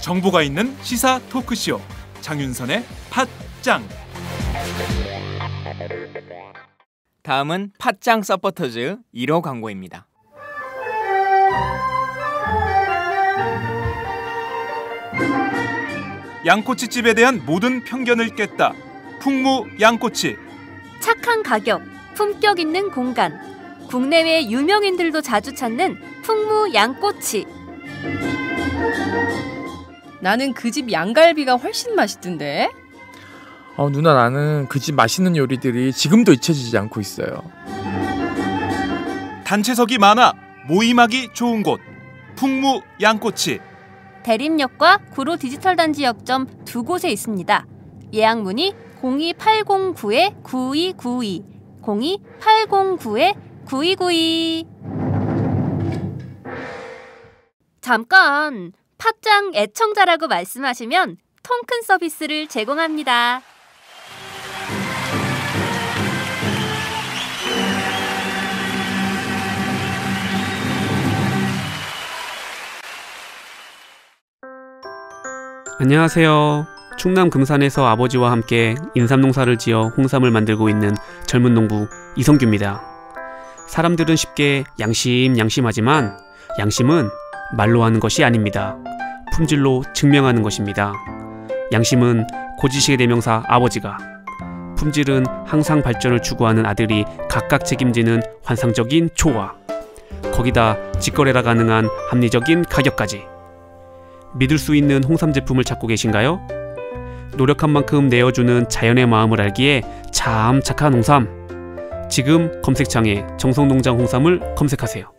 정보가 있는 시사 토크쇼 장윤선의 팟짱. 다음은 팟짱 서포터즈 1호 광고입니다. 양꼬치집에 대한 모든 편견을 깼다. 풍무 양꼬치. 착한 가격, 품격 있는 공간. 국내외 유명인들도 자주 찾는 풍무 양꼬치. 나는 그 집 양갈비가 훨씬 맛있던데. 누나, 나는 그 집 맛있는 요리들이 지금도 잊혀지지 않고 있어요. 단체석이 많아 모임하기 좋은 곳. 풍무 양꼬치. 대림역과 구로 디지털 단지 역점 두 곳에 있습니다. 예약 문의 02809-9292, 02809-9292. 잠깐, 팟짱 애청자라고 말씀하시면 통큰 서비스를 제공합니다. 안녕하세요. 충남 금산에서 아버지와 함께 인삼농사를 지어 홍삼을 만들고 있는 젊은 농부 이성규입니다. 사람들은 쉽게 양심하지만 양심은 말로 하는 것이 아닙니다. 품질로 증명하는 것입니다. 양심은 고지식의 대명사 아버지가, 품질은 항상 발전을 추구하는 아들이 각각 책임지는 환상적인 조화, 거기다 직거래가 가능한 합리적인 가격까지. 믿을 수 있는 홍삼 제품을 찾고 계신가요? 노력한 만큼 내어주는 자연의 마음을 알기에 참 착한 홍삼. 지금 검색창에 정성농장 홍삼을 검색하세요.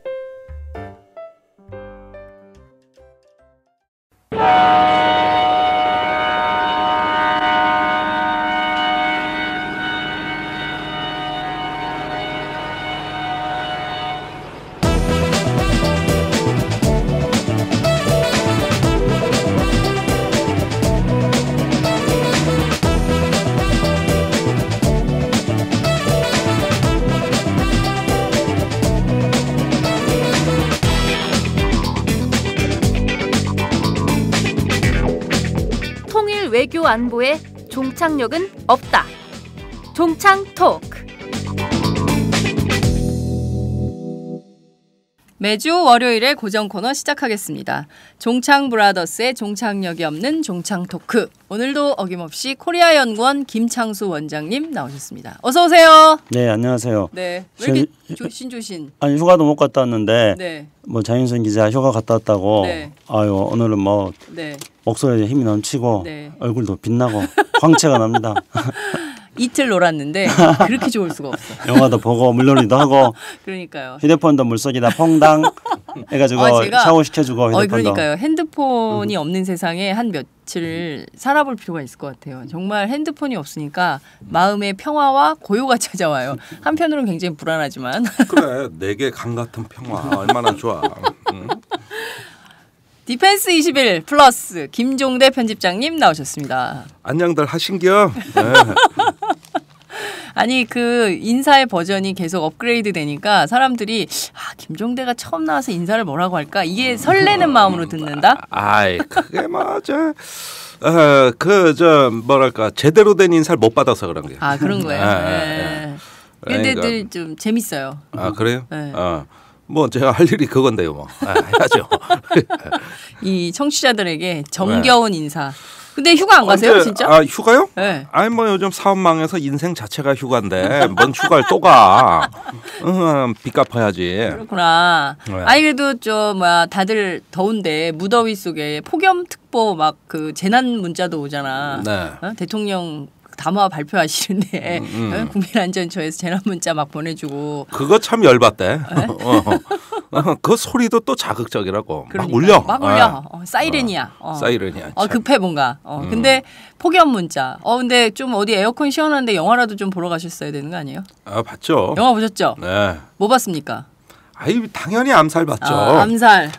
외교 안보에 종착역은 없다. 종착토크. 매주 월요일에 고정 코너 시작하겠습니다. 종창브라더스의 종착역이 없는 종창토크. 오늘도 어김없이 코리아연구원 김창수 원장님 나오셨습니다. 어서 오세요. 네, 안녕하세요. 네, 왜 이렇게 조신? 아니, 휴가도 못 갔다 왔는데 네. 뭐 장윤선 기자 휴가 갔다 왔다고. 네. 아유, 오늘은 뭐 네. 목소리에 힘이 넘치고 네. 얼굴도 빛나고 광채가 납니다. 이틀 놀았는데 그렇게 좋을 수가 없어. 영화도 보고 물놀이도 하고. 그러니까요. 휴대폰도 물속에다 퐁당 해가지고 제가, 샤워시켜주고 휴대폰도. 그러니까요. 핸드폰이 없는 세상에 한 며칠 살아볼 필요가 있을 것 같아요. 정말 핸드폰이 없으니까 마음의 평화와 고요가 찾아와요. 한편으로는 굉장히 불안하지만. 그래, 내게 강 같은 평화 얼마나 좋아. 디펜스 21 플러스 김종대 편집장님 나오셨습니다. 안녕들 하신겨? 네. 아니, 그 인사의 버전이 계속 업그레이드 되니까 사람들이 김종대가 처음 나와서 인사를 뭐라고 할까? 이게 설레는 마음으로 듣는다? 아이, 그게 맞아. 뭐랄까 제대로 된 인사를 못 받아서 그런 게. 그런 거예요. 네. 근데 늘 좀 재밌어요. 그래요? 네. 뭐 제가 할 일이 그건데요, 뭐. 해야죠. 이 청취자들에게 정겨운 인사. 근데 휴가 안 가세요, 진짜? 휴가요? 네. 아니 뭐 요즘 사업 망해서 인생 자체가 휴가인데 뭔 휴가를 또 가? 빚 갚아야지. 그렇구나. 네. 아니 그래도 다들 더운데 무더위 속에 폭염특보 막 그 재난 문자도 오잖아. 네. 대통령 담화 발표하시는데 국민안전처에서 재난 문자 막 보내주고. 그거 참 열받대. 그 소리도 또 자극적이라고. 그러니까, 막 울려. 막 울려. 사이렌이야. 사이렌이야. 급해 뭔가. 근데 폭염 문자. 근데 좀 어디 에어컨 시원한데 영화라도 좀 보러 가셨어야 되는 거 아니에요? 봤죠. 영화 보셨죠? 네. 뭐 봤습니까? 당연히 암살 봤죠. 암살.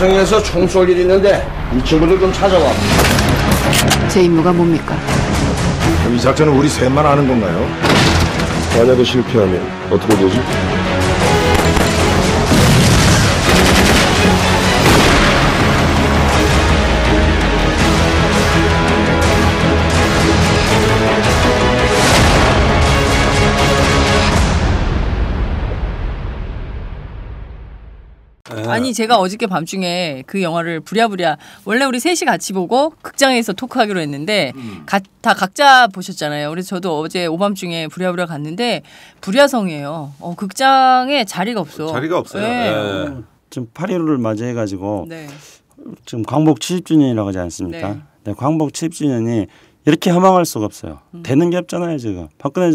여성에서 총 쏠 일이 있는데 이 친구들 좀 찾아와. 제 임무가 뭡니까? 이 작전은 우리 셋만 아는 건가요? 만약에 실패하면 어떻게 되지? 아니 제가 어저께 밤중에 그 영화를 부랴부랴 원래 우리 셋이 같이 보고 극장에서 토크하기로 했는데 다 각자 보셨잖아요. 그래서 저도 어제 오밤중에 부랴부랴 갔는데 불야성이에요. 극장에 자리가 없어. 자리가 없어요. 네. 네. 지금 8.15를 맞이해가지고 네. 지금 광복 70주년이라고 하지 않습니까? 네. 네, 광복 70주년이 이렇게 허망할 수가 없어요. 되는 게 없잖아요 지금. 박근혜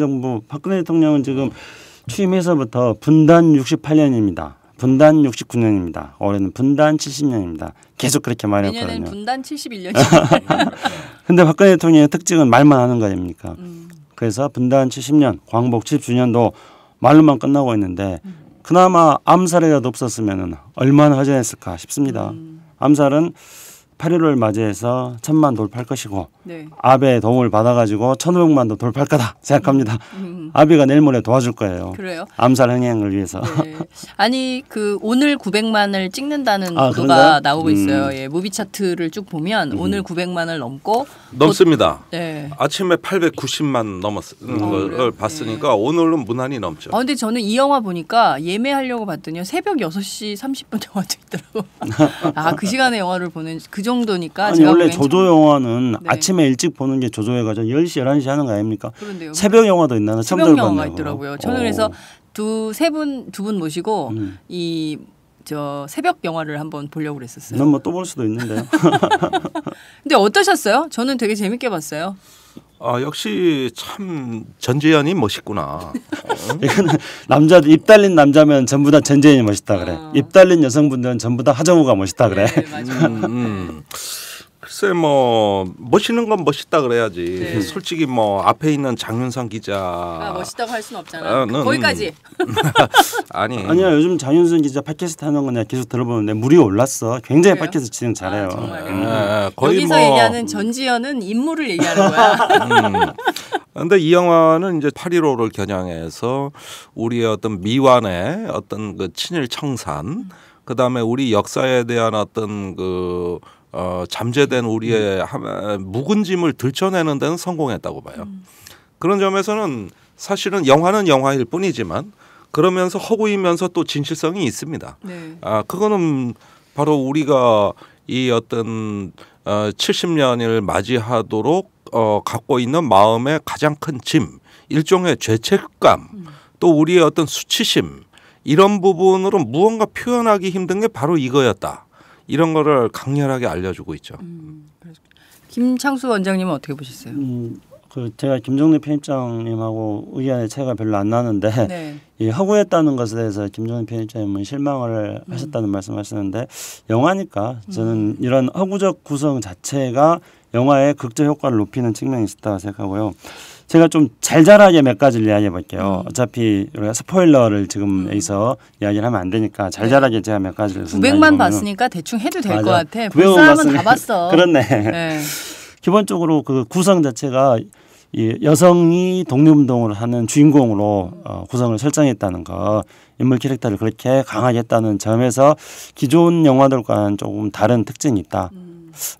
대통령은 지금 취임해서부터 분단 68년입니다. 분단 69년입니다. 올해는 분단 70년입니다. 계속 그렇게 말했거든요. 내년엔 분단 71년이죠. 근데 박근혜 대통령의 특징은 말만 하는 거 아닙니까? 그래서 분단 70년, 광복 70주년도 말로만 끝나고 있는데 그나마 암살이라도 없었으면 얼마나 허전했을까 싶습니다. 암살은 8.15를 맞이해서 1,000만 돌파할 것이고 네. 아베의 도움을 받아가지고 1,500만도 돌파할 거다 생각합니다. 아베가 내일 모레 도와줄 거예요. 그래요? 암살 흥행을 위해서. 네. 아니 그 오늘 900만을 찍는다는 보도가 그런가요? 나오고 있어요. 예, 무비 차트를 쭉 보면 오늘 900만을 넘고 넘습니다. 네. 아침에 890만 넘었는 걸 봤으니까 오늘은 무난히 넘죠. 근데 저는 이 영화 보니까 예매하려고 봤더니 새벽 6시 30분 영화도 있더라고. 그 시간에 영화를 보는 그 정도니까. 아니 제가 원래 조조 영화는 네. 아침에 일찍 보는 게 조조해가지고 10시 11시 하는 거 아닙니까? 그런데요. 새벽 영화도 있나? 새벽 영화가 있더라고요. 저는 그래서 두 분 모시고 이 새벽 영화를 한번 보려고 그랬었어요. 넌 뭐 또 볼 수도 있는데요. 근데 어떠셨어요? 저는 되게 재밌게 봤어요. 역시 참 전재현이 멋있구나. 이거는 남자들 입 달린 남자면 전부 다 전재현이 멋있다 그래. 입 달린 여성분들은 전부 다 하정우가 멋있다 그래. 네, 맞아요. 글쎄 뭐 멋있는 건 멋있다 그래야지. 네. 솔직히 뭐 앞에 있는 장윤성 기자 멋있다고 할 수는 없잖아. 거기까지. 아니야 요즘 장윤성 기자 팟캐스트 하는 거 내가 계속 들어보는데 물이 올랐어. 굉장히 그래요? 팟캐스트 진행 잘해요. 정말요? 거의 여기서 얘기하는 전지현은 인물을 얘기하는 거야. 그런데 이 영화는 이제 8.15를 겨냥해서 우리의 어떤 미완의 어떤 그 친일 청산, 그 다음에 우리 역사에 대한 어떤 그 잠재된 우리의 묵은 짐을 들춰내는 데는 성공했다고 봐요. 그런 점에서는 사실은 영화는 영화일 뿐이지만 그러면서 허구이면서 또 진실성이 있습니다. 네. 그거는 바로 우리가 이 어떤 70년을 맞이하도록 갖고 있는 마음의 가장 큰 짐, 일종의 죄책감, 또 우리의 어떤 수치심 이런 부분으로 무언가 표현하기 힘든 게 바로 이거였다. 이런 거를 강렬하게 알려주고 있죠. 김창수 원장님은 어떻게 보셨어요? 제가 김종대 편집장님하고 의견의 차이가 별로 안 나는데 네. 이 허구했다는 것에 대해서 김종대 편집장님은 실망을 하셨다는 말씀하셨는데 영화니까 저는 이런 허구적 구성 자체가 영화의 극적 효과를 높이는 측면이 있다고 생각하고요. 제가 좀 잘잘하게 몇 가지를 이야기해 볼게요. 어차피 우리가 스포일러를 지금 여기서 이야기를 하면 안 되니까 잘잘하게 제가 몇 가지를 900만 봤으니까 대충 해도 될 것 같아. 900만 볼 사람은 다 봤어. 그렇네. 네. 기본적으로 그 구성 자체가 이 여성이 독립운동을 하는 주인공으로 구성을 설정했다는 거, 인물 캐릭터를 그렇게 강하게 했다는 점에서 기존 영화들과는 조금 다른 특징이 있다.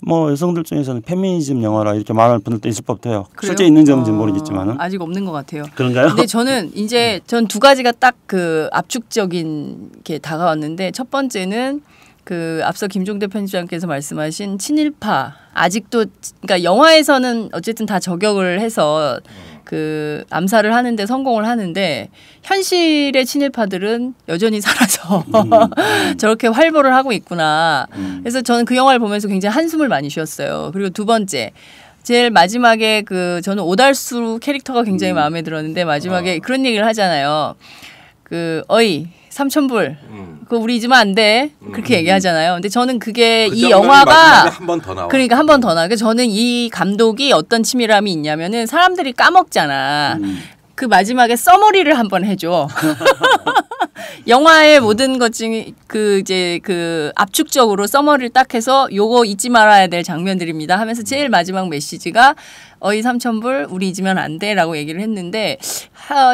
뭐 여성들 중에서는 페미니즘 영화라 이렇게 말하는 분들도 있을 법도 해요. 그래요? 실제 있는지 없는지는 모르겠지만은 아직 없는 것 같아요. 그런가요? 근데 저는 이제 전 두 가지가 딱 그 압축적인 게 다가왔는데 첫 번째는 그 앞서 김종대 편집장께서 말씀하신 친일파 아직도 그러니까 영화에서는 어쨌든 다 저격을 해서 그 암살을 하는데 성공을 하는데 현실의 친일파들은 여전히 살아서 저렇게 활보를 하고 있구나. 그래서 저는 그 영화를 보면서 굉장히 한숨을 많이 쉬었어요. 그리고 두 번째 제일 마지막에 그 저는 오달수 캐릭터가 굉장히 마음에 들었는데 마지막에 그런 얘기를 하잖아요. 그 어이 삼천불 그거 우리 잊으면 안 돼. 그렇게 얘기하잖아요. 근데 저는 그게 이 영화가 한 번 더 나와. 그러니까 한 번 더 나와. 그래서 저는 이 감독이 어떤 치밀함이 있냐면은 사람들이 까먹잖아. 그 마지막에 써머리를 한번 해줘. 영화의 모든 것 중에 이제 압축적으로 서머리를 딱 해서 요거 잊지 말아야 될 장면들입니다 하면서 제일 마지막 메시지가 어이 삼천불 우리 잊으면 안 돼라고 얘기를 했는데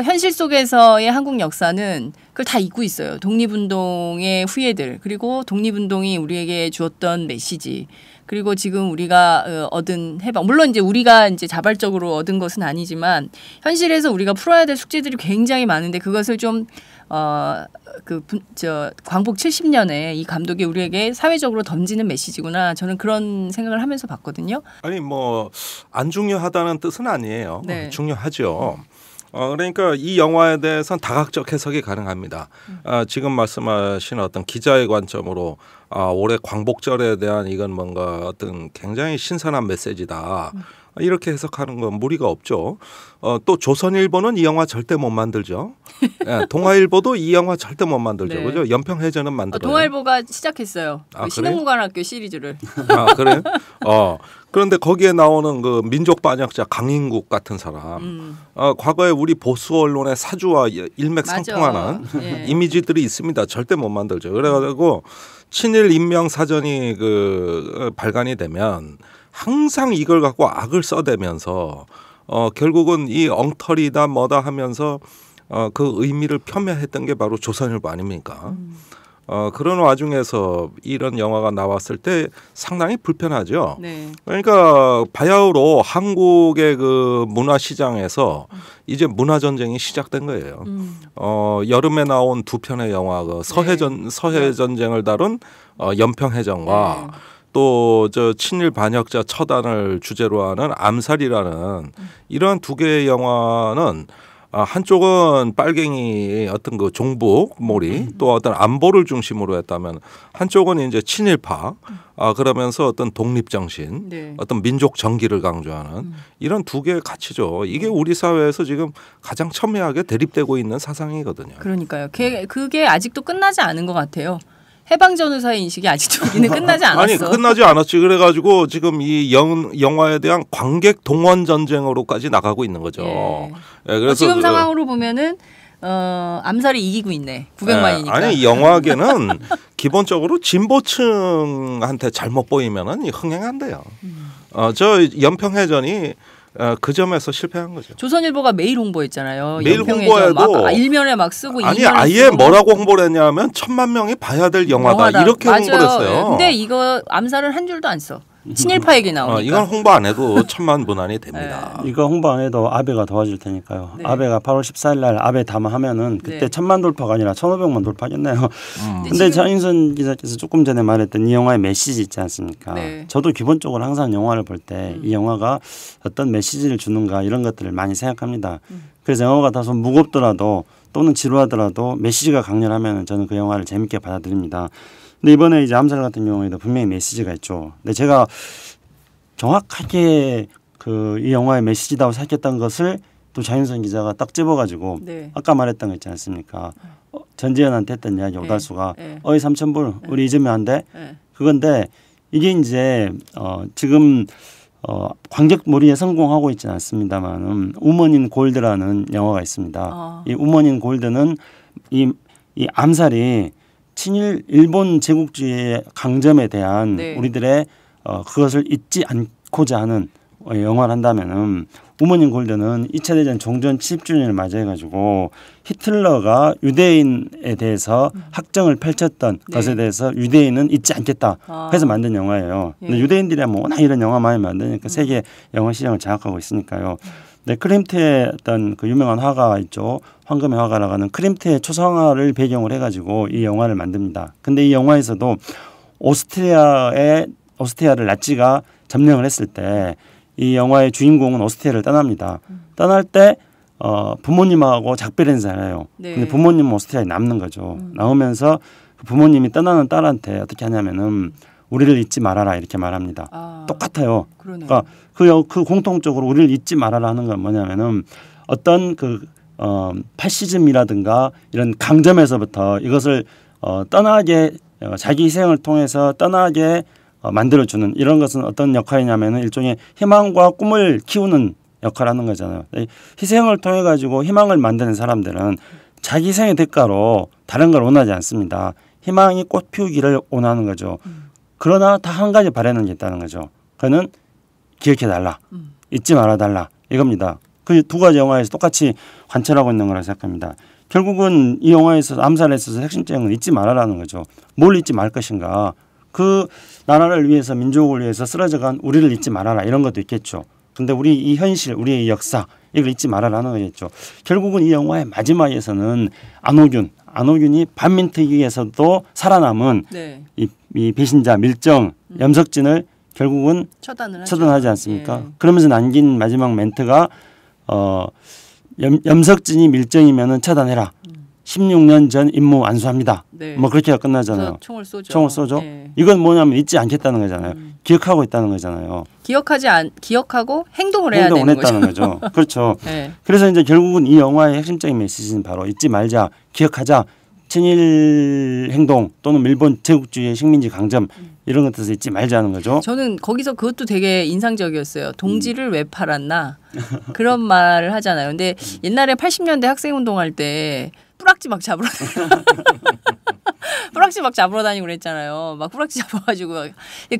현실 속에서의 한국 역사는 그걸 다 잊고 있어요. 독립운동의 후예들 그리고 독립운동이 우리에게 주었던 메시지 그리고 지금 우리가 얻은 해방 물론 이제 우리가 이제 자발적으로 얻은 것은 아니지만 현실에서 우리가 풀어야 될 숙제들이 굉장히 많은데 그것을 좀 광복 70년에 이 감독이 우리에게 사회적으로 던지는 메시지구나 저는 그런 생각을 하면서 봤거든요. 아니 뭐 안 중요하다는 뜻은 아니에요. 네. 중요하죠. 그러니까 이 영화에 대해서는 다각적 해석이 가능합니다. 지금 말씀하신 어떤 기자의 관점으로 올해 광복절에 대한 이건 뭔가 어떤 굉장히 신선한 메시지다. 이렇게 해석하는 건 무리가 없죠. 또 조선일보는 이 영화 절대 못 만들죠. 네, 동아일보도 이 영화 절대 못 만들죠. 네. 그죠? 연평해전은 만들어요. 동아일보가 시작했어요. 아, 신흥무관학교 시리즈를. 아 그래요? 그런데 거기에 나오는 그 민족 반역자 강인국 같은 사람, 과거에 우리 보수 언론의 사주와 일맥상통하는 네. 이미지들이 있습니다. 절대 못 만들죠. 그래가지고 친일 인명 사전이 발간이 되면 항상 이걸 갖고 악을 써대면서 결국은 이 엉터리다 뭐다 하면서 그 의미를 폄훼했던 게 바로 조선일보 아닙니까? 그런 와중에서 이런 영화가 나왔을 때 상당히 불편하죠. 네. 그러니까 바야흐로 한국의 그 문화 시장에서 이제 문화 전쟁이 시작된 거예요. 여름에 나온 두 편의 영화, 서해 전쟁을 다룬 연평해전과 또 친일 반역자 처단을 주제로 하는 암살이라는 이러한 두 개의 영화는 한쪽은 빨갱이 어떤 그 종북몰이 또 어떤 안보를 중심으로 했다면 한쪽은 이제 친일파 그러면서 어떤 독립 정신, 네. 어떤 민족 정기를 강조하는 이런 두 개의 가치죠. 이게 우리 사회에서 지금 가장 첨예하게 대립되고 있는 사상이거든요. 그러니까요. 그게 아직도 끝나지 않은 것 같아요. 해방전후사의 인식이 아직도 우리는 끝나지 않았어. 아니 끝나지 않았지. 그래가지고 지금 이 영화에 대한 관객 동원 전쟁으로까지 나가고 있는 거죠. 예. 예, 그래서 지금 상황으로 보면은 암살이 이기고 있네. 900만이니까. 아니 영화계는 기본적으로 진보층한테 잘못 보이면은 흥행한대요. 저 연평해전이 그 점에서 실패한 거죠. 조선일보가 매일 홍보했잖아요. 매일 연평해전 홍보해도 막 일면에 막 쓰고 아니 아예 쓰고. 뭐라고 홍보를 했냐면 1000만 명이 봐야 될 영화다. 이렇게 맞아요. 홍보를 했어요. 근데 이거 암살은 한 줄도 안 써. 친일파 얘기 나오니까. 이건 홍보 안 해도 1000만 문안이 됩니다. 이거 홍보 안 해도 아베가 도와줄 테니까요. 네. 아베가 8월 14일 날 아베 담화하면은 그때 네. 1000만 돌파가 아니라 1500만 돌파겠네요. 근데 장인선 기자께서 조금 전에 말했던 이 영화의 메시지 있지 않습니까? 네. 저도 기본적으로 항상 영화를 볼 때 이 영화가 어떤 메시지를 주는가 이런 것들을 많이 생각합니다. 그래서 영화가 다소 무겁더라도 또는 지루하더라도 메시지가 강렬하면 저는 그 영화를 재밌게 받아들입니다. 근데 이번에 이제 암살 같은 경우에도 분명히 메시지가 있죠. 근데 제가 정확하게 이 영화의 메시지다고 생각했던 것을 또 장윤선 기자가 딱 집어가지고 네. 아까 말했던 거 있지 않습니까? 전지현한테 했던 이야기 오달수가 네. 어이 삼천불 우리 잊으면 안 돼? 네. 그건데 이게 이제 지금 관객몰이에 성공하고 있지는 않습니다만 우먼인 골드라는 영화가 있습니다. 이 우먼인 골드는 이 암살이 친일 일본 제국주의의 강점에 대한 네. 우리들의 그것을 잊지 않고자 하는 영화를 한다면은 우먼인 골드는 2차 대전 종전 70주년을 맞이해가지고 히틀러가 유대인에 대해서 학정을 펼쳤던 네. 것에 대해서 유대인은 잊지 않겠다 해서 만든 영화예요. 근데 예. 유대인들이 워낙 이런 영화 많이 만드니까 세계 영화 시장을 장악하고 있으니까요. 네, 크림트의 어떤 그 유명한 화가 있죠. 황금의 화가라고 하는 크림트의 초상화를 배경으로 해가지고 이 영화를 만듭니다. 근데 이 영화에서도 오스트리아를 나치가 점령을 했을 때 이 영화의 주인공은 오스트리아를 떠납니다. 떠날 때 부모님하고 작별 인사를 해요. 네. 근데 부모님은 오스트리아에 남는 거죠. 나오면서 그 부모님이 떠나는 딸한테 어떻게 하냐면은 우리를 잊지 말아라 이렇게 말합니다. 똑같아요. 그러네요. 그러니까 그 공통적으로 우리를 잊지 말아라 하는 건 뭐냐면은 어떤 파시즘이라든가 이런 강점에서부터 이것을 떠나게 자기 희생을 통해서 떠나게 만들어주는 이런 것은 어떤 역할이냐면은 일종의 희망과 꿈을 키우는 역할을 하는 거잖아요. 희생을 통해 가지고 희망을 만드는 사람들은 자기 생의 대가로 다른 걸 원하지 않습니다. 희망이 꽃 피우기를 원하는 거죠. 그러나 다 한 가지 바라는 게 있다는 거죠. 그는 기억해달라. 잊지 말아달라. 이겁니다. 그 두 가지 영화에서 똑같이 관철하고 있는 거라고 생각합니다. 결국은 이 영화에서 암살에 있어서 핵심적인 건 잊지 말아라는 거죠. 뭘 잊지 말 것인가. 그 나라를 위해서 민족을 위해서 쓰러져간 우리를 잊지 말아라. 이런 것도 있겠죠. 근데 우리 이 현실, 우리의 이 역사 이걸 잊지 말아라는 거겠죠. 결국은 이 영화의 마지막에서는 안호균이 반민특위에서도 살아남은 네. 이 배신자 밀정 염석진을 결국은 처단하지 않습니까? 예. 그러면서 남긴 마지막 멘트가 염석진이 밀정이면은 처단해라. 16년 전 임무 완수합니다. 네. 뭐 그렇게 끝나잖아요. 총을 쏘죠. 총을 쏘죠. 네. 이건 뭐냐면 잊지 않겠다는 거잖아요. 기억하고 있다는 거잖아요. 기억하고 행동을 해야 되는 거죠. 그렇죠. 네. 그래서 이제 결국은 이 영화의 핵심적인 메시지는 바로 잊지 말자, 기억하자, 친일 행동 또는 일본 제국주의의 식민지 강점 이런 것들에서 잊지 말자는 거죠. 저는 거기서 그것도 되게 인상적이었어요. 동지를 왜 팔았나 그런 말을 하잖아요. 근데 옛날에 80년대 학생운동할 때 뿌락지 막 잡으러 뿌락지 막 잡으러 다니고 그랬잖아요. 막 뿌락지 잡아가지고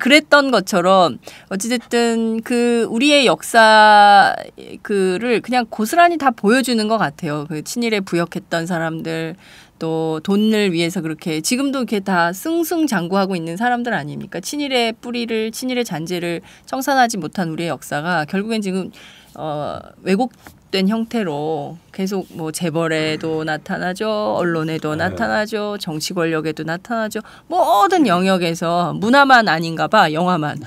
그랬던 것처럼 어찌됐든 그 우리의 역사 그를 그냥 고스란히 다 보여주는 것 같아요. 그 친일에 부역했던 사람들 또 돈을 위해서 그렇게 지금도 이렇게 다 승승장구하고 있는 사람들 아닙니까? 친일의 뿌리를 친일의 잔재를 청산하지 못한 우리의 역사가 결국엔 지금 왜곡된 형태로 계속 뭐 재벌에도 나타나죠, 언론에도 나타나죠, 정치 권력에도 나타나죠. 모든 영역에서 문화만 아닌가 봐, 영화만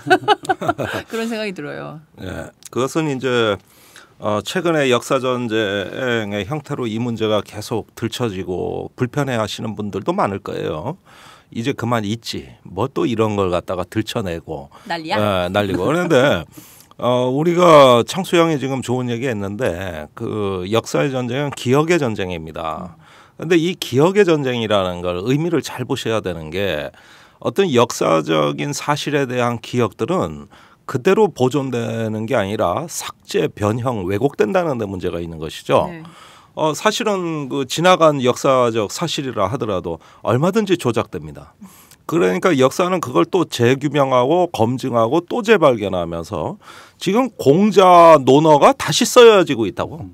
그런 생각이 들어요. 네, 그것은 이제 최근에 역사전쟁의 형태로 이 문제가 계속 들춰지고 불편해하시는 분들도 많을 거예요. 이제 그만 잊지. 뭐 또 이런 걸 갖다가 들춰내고 난리야. 날리고 그런데 우리가 창수 형이 지금 좋은 얘기했는데 그 역사의 전쟁은 기억의 전쟁입니다. 그런데 이 기억의 전쟁이라는 걸 의미를 잘 보셔야 되는 게 어떤 역사적인 사실에 대한 기억들은 그대로 보존되는 게 아니라 삭제, 변형, 왜곡된다는 데 문제가 있는 것이죠. 네. 사실은 그 지나간 역사적 사실이라 하더라도 얼마든지 조작됩니다. 그러니까 역사는 그걸 또 재규명하고 검증하고 또 재발견하면서 지금 공자 논어가 다시 써야지고 있다고.